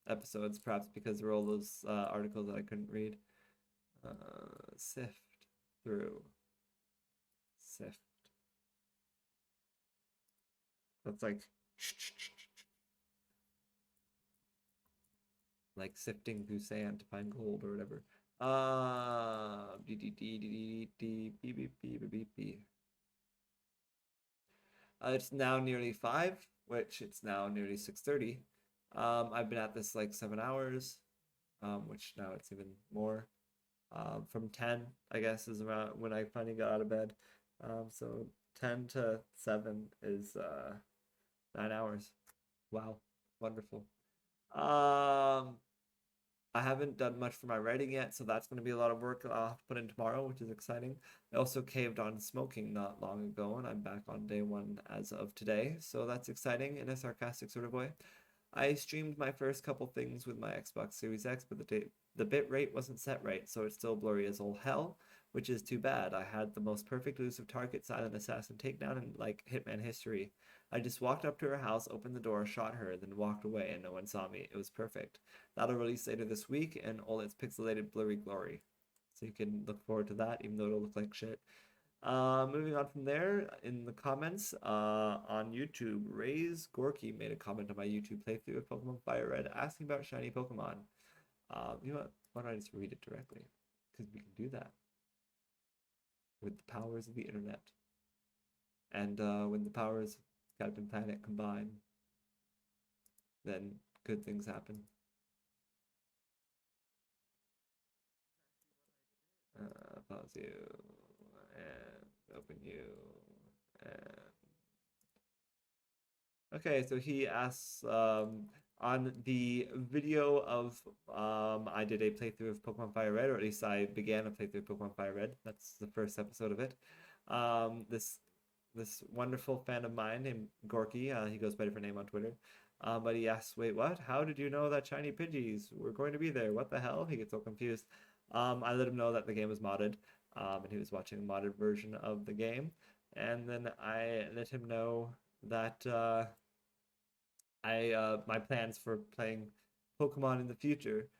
episodes, perhaps because there were all those articles that I couldn't read. Sift through. Sift. That's like sifting through sand to find gold or whatever. It's now nearly 5, which it's now nearly 6:30. I've been at this like 7 hours, which now it's even more. From 10, I guess, is around when I finally got out of bed. So 10 to 7 is 9 hours. Wow, wonderful. I haven't done much for my writing yet, so that's going to be a lot of work I'll have to put in tomorrow, which is exciting. I also caved on smoking not long ago, and I'm back on day 1 as of today, so that's exciting in a sarcastic sort of way. I streamed my first couple things with my Xbox Series X, but the bit rate wasn't set right, so it's still blurry as all hell, which is too bad. I had the most perfect elusive target, silent assassin takedown in like Hitman history. I just walked up to her house, opened the door, shot her, then walked away, and no one saw me. It was perfect. That'll release later this week, and all its pixelated blurry glory. So you can look forward to that, even though it'll look like shit. Moving on from there, in the comments on YouTube, Ray's Gorky made a comment on my YouTube playthrough of Pokemon Fire Red asking about shiny Pokemon. You know what? Why don't I just read it directly? Because we can do that with the powers of the internet. And when the powers of Captain Planet combine, then good things happen. Pause you and open you and okay, so he asks on the video of I did a playthrough of Pokemon Fire Red, or at least I began a playthrough of Pokemon Fire Red. That's the first episode of it. This wonderful fan of mine named Gorky, he goes by a different name on Twitter. But he asks, wait, what? How did you know that shiny Pidgeys were going to be there? What the hell? He gets so confused. I let him know that the game was modded, and he was watching a modded version of the game. And then I let him know that my plans for playing Pokemon in the future.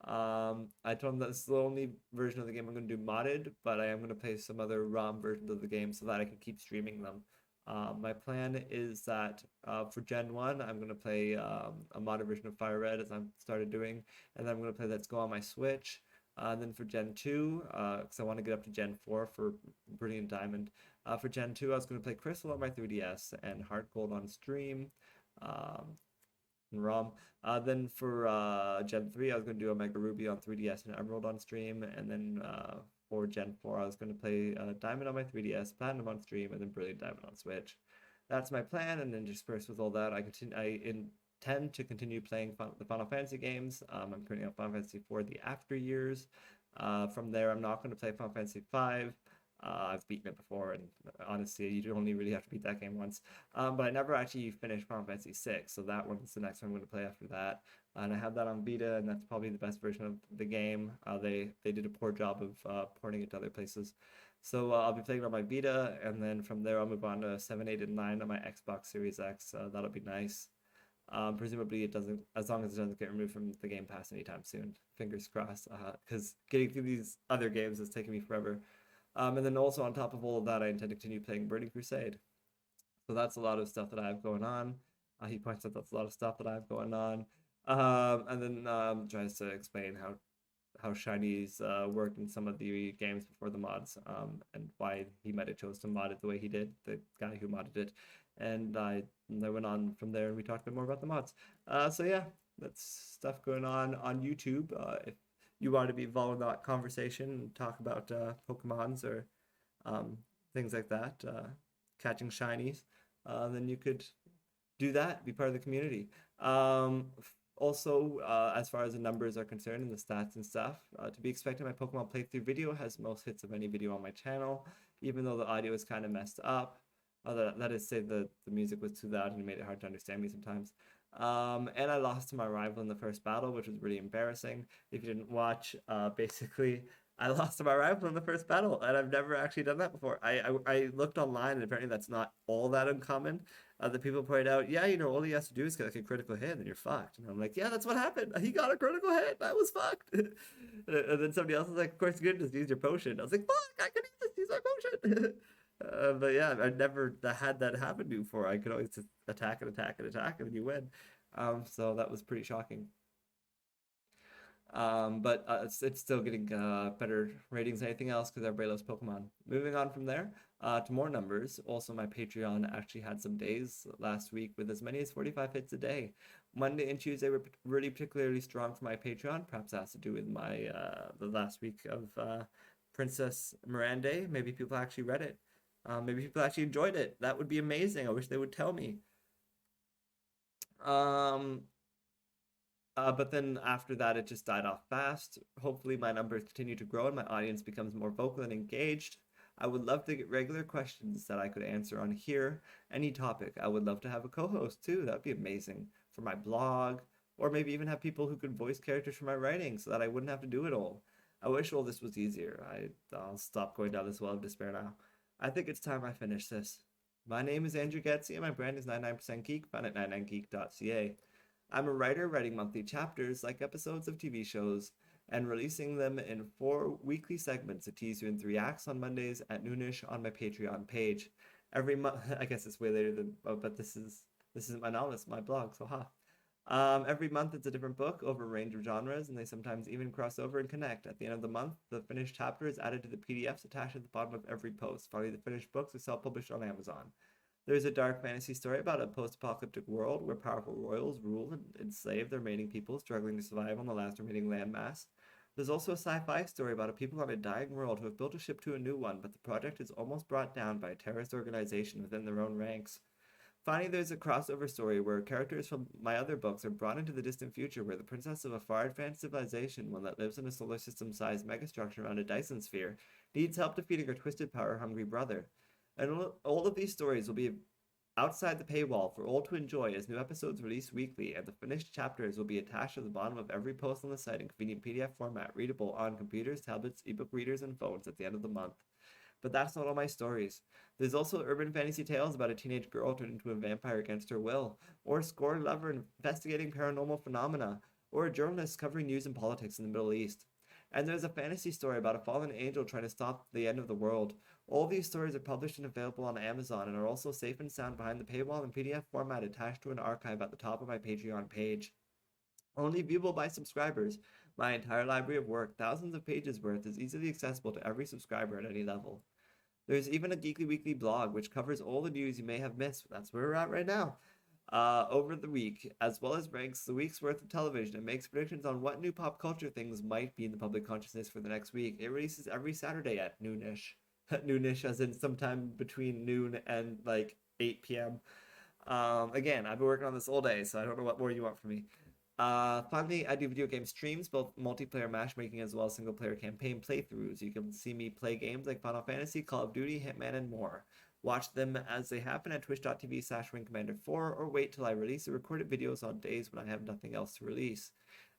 I told him that this is the only version of the game I'm going to do modded, but I am going to play some other ROM versions of the game so that I can keep streaming them. My plan is that for Gen 1, I'm going to play a modded version of Fire Red, as I've started doing, and then I'm going to play Let's Go on my Switch. Then for Gen 2, because I want to get up to Gen 4 for Brilliant Diamond. For Gen 2, I was going to play Crystal on my 3DS and Heart Gold on stream. Um, and ROM. Then for Gen 3, I was going to do Omega Ruby on 3DS and Emerald on stream. And then for Gen 4, I was going to play Diamond on my 3DS, Platinum on stream, and then Brilliant Diamond on Switch. That's my plan. And then dispersed with all that, I intend to continue playing the Final Fantasy games. I'm currently on Final Fantasy 4 The After Years. From there, I'm not going to play Final Fantasy 5. I've beaten it before, and honestly, you only really have to beat that game once. But I never actually finished Final Fantasy 6, so that one's the next one I'm going to play after that. And I have that on Vita, and that's probably the best version of the game. They did a poor job of porting it to other places. So I'll be playing it on my Vita, and then from there I'll move on to 7, 8, and 9 on my Xbox Series X. That'll be nice. Presumably it doesn't, as long as it doesn't get removed from the Game Pass anytime soon. Fingers crossed, because getting through these other games is taking me forever. And then also on top of all of that, I intend to continue playing Burning Crusade. So that's a lot of stuff that I have going on. He points out that's a lot of stuff that I have going on. And then tries to explain how shinies worked in some of the games before the mods, and why he might have chose to mod it the way he did, the guy who modded it. And I went on from there and we talked a bit more about the mods. So yeah, that's stuff going on YouTube. If you want to be involved in that conversation and talk about Pokemons or things like that, catching shinies, then you could do that, be part of the community. Also, as far as the numbers are concerned and the stats and stuff, to be expected, my Pokemon playthrough video has most hits of any video on my channel, even though the audio is kind of messed up. That is, say the music was too loud and it made it hard to understand me sometimes. And I lost to my rival in the first battle, which was really embarrassing. If you didn't watch, basically, I lost to my rival in the first battle, and I've never actually done that before. I looked online, and apparently that's not all that uncommon. The people pointed out, yeah, all he has to do is get like a critical hit, and then you're fucked. And I'm like, yeah, that's what happened. He got a critical hit. I was fucked. And then somebody else was like, of course you could just use your potion. I was like, fuck, I could just use my potion. But yeah, I've never had that happen before. I could always just attack and attack and attack, and then you win. So that was pretty shocking. But it's still getting better ratings than anything else because everybody loves Pokemon. Moving on from there to more numbers. Also, my Patreon actually had some days last week with as many as 45 hits a day. Monday and Tuesday were really particularly strong for my Patreon. Perhaps that has to do with my the last week of Princess Miranda. Maybe people actually read it. Maybe people actually enjoyed it. That would be amazing. I wish they would tell me. But then after that, it just died off fast. Hopefully, my numbers continue to grow and my audience becomes more vocal and engaged. I would love to get regular questions that I could answer on here. Any topic. I would love to have a co-host too. That would be amazing for my blog, or maybe even have people who could voice characters for my writing so that I wouldn't have to do it all. I wish all this was easier. I'll stop going down this well of despair now. I think it's time I finish this. My name is Andrew Geczy and my brand is 99% Geek, found at 99geek.ca. I'm a writer writing monthly chapters like episodes of TV shows and releasing them in 4 weekly segments that tease you in 3 acts on Mondays at noonish on my Patreon page. Every month, I guess it's way later than, but this isn't my novel, it's my blog, so every month it's a different book over a range of genres, and they sometimes even cross over and connect. At the end of the month, the finished chapter is added to the PDFs attached at the bottom of every post. Finally, the finished books are self-published on Amazon. There's a dark fantasy story about a post-apocalyptic world where powerful royals rule and enslave the remaining people struggling to survive on the last remaining landmass. There's also a sci-fi story about a people on a dying world who have built a ship to a new one, but the project is almost brought down by a terrorist organization within their own ranks. Finally, there's a crossover story where characters from my other books are brought into the distant future where the princess of a far advanced civilization, one that lives in a solar system-sized megastructure around a Dyson Sphere, needs help defeating her twisted, power-hungry brother. And all of these stories will be outside the paywall for all to enjoy as new episodes release weekly, and the finished chapters will be attached to the bottom of every post on the site in convenient PDF format, readable on computers, tablets, ebook readers, and phones at the end of the month. But that's not all my stories. There's also urban fantasy tales about a teenage girl turned into a vampire against her will, or a scorned lover investigating paranormal phenomena, or a journalist covering news and politics in the Middle East. And there's a fantasy story about a fallen angel trying to stop the end of the world. All these stories are published and available on Amazon and are also safe and sound behind the paywall in PDF format attached to an archive at the top of my Patreon page. Only viewable by subscribers. My entire library of work, thousands of pages worth, is easily accessible to every subscriber at any level. There's even a Geekly Weekly blog which covers all the news you may have missed. That's where we're at right now. Over the week, as well as ranks the week's worth of television and makes predictions on what new pop culture things might be in the public consciousness for the next week. It releases every Saturday at noonish. Noonish, as in sometime between noon and like 8 p.m. Again, I've been working on this all day, so I don't know what more you want from me. Finally, I do video game streams, both multiplayer matchmaking as well as single player campaign playthroughs. You can see me play games like Final Fantasy, Call of Duty, Hitman, and more. Watch them as they happen at twitch.tv/wingcommander4 or wait till I release the recorded videos on days when I have nothing else to release.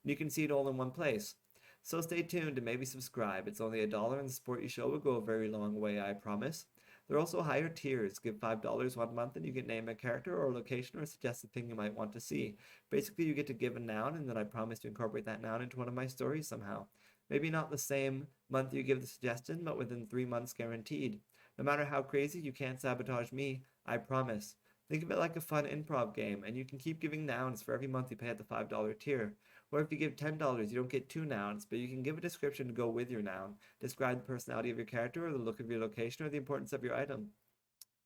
And you can see it all in one place. So stay tuned and maybe subscribe. It's only $1 and the support you show will go a very long way, I promise. There are also higher tiers. Give $5 one month and you can name a character or a location or a suggested thing you might want to see. Basically, you get to give a noun and then I promise to incorporate that noun into one of my stories somehow. Maybe not the same month you give the suggestion, but within 3 months guaranteed. No matter how crazy, you can't sabotage me, I promise. Think of it like a fun improv game, and you can keep giving nouns for every month you pay at the $5 tier. Or if you give $10, you don't get 2 nouns, but you can give a description to go with your noun. Describe the personality of your character, or the look of your location, or the importance of your item.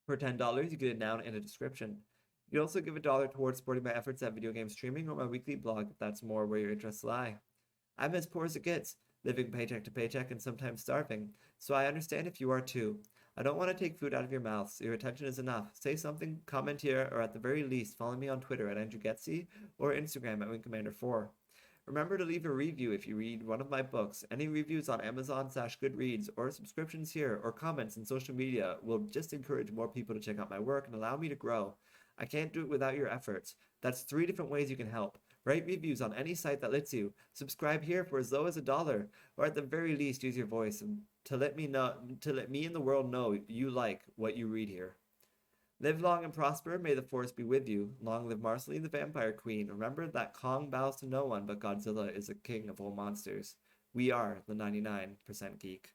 For $10, you get a noun and a description. You can also give $1 towards supporting my efforts at video game streaming or my weekly blog if that's more where your interests lie. I'm as poor as it gets, living paycheck to paycheck and sometimes starving, so I understand if you are too. I don't want to take food out of your mouth, so your attention is enough. Say something, comment here, or at the very least, follow me on Twitter at Andrew Geczy or Instagram at wingcommander4. Remember to leave a review if you read one of my books. Any reviews on Amazon/Goodreads or subscriptions here or comments in social media will just encourage more people to check out my work and allow me to grow. I can't do it without your efforts. That's 3 different ways you can help. Write reviews on any site that lets you. Subscribe here for as low as $1, or at the very least use your voice to let me and the world know you like what you read here. Live long and prosper, may the force be with you. Long live Marceline the Vampire Queen. Remember that Kong bows to no one, but Godzilla is the king of all monsters. We are the 99% Geek.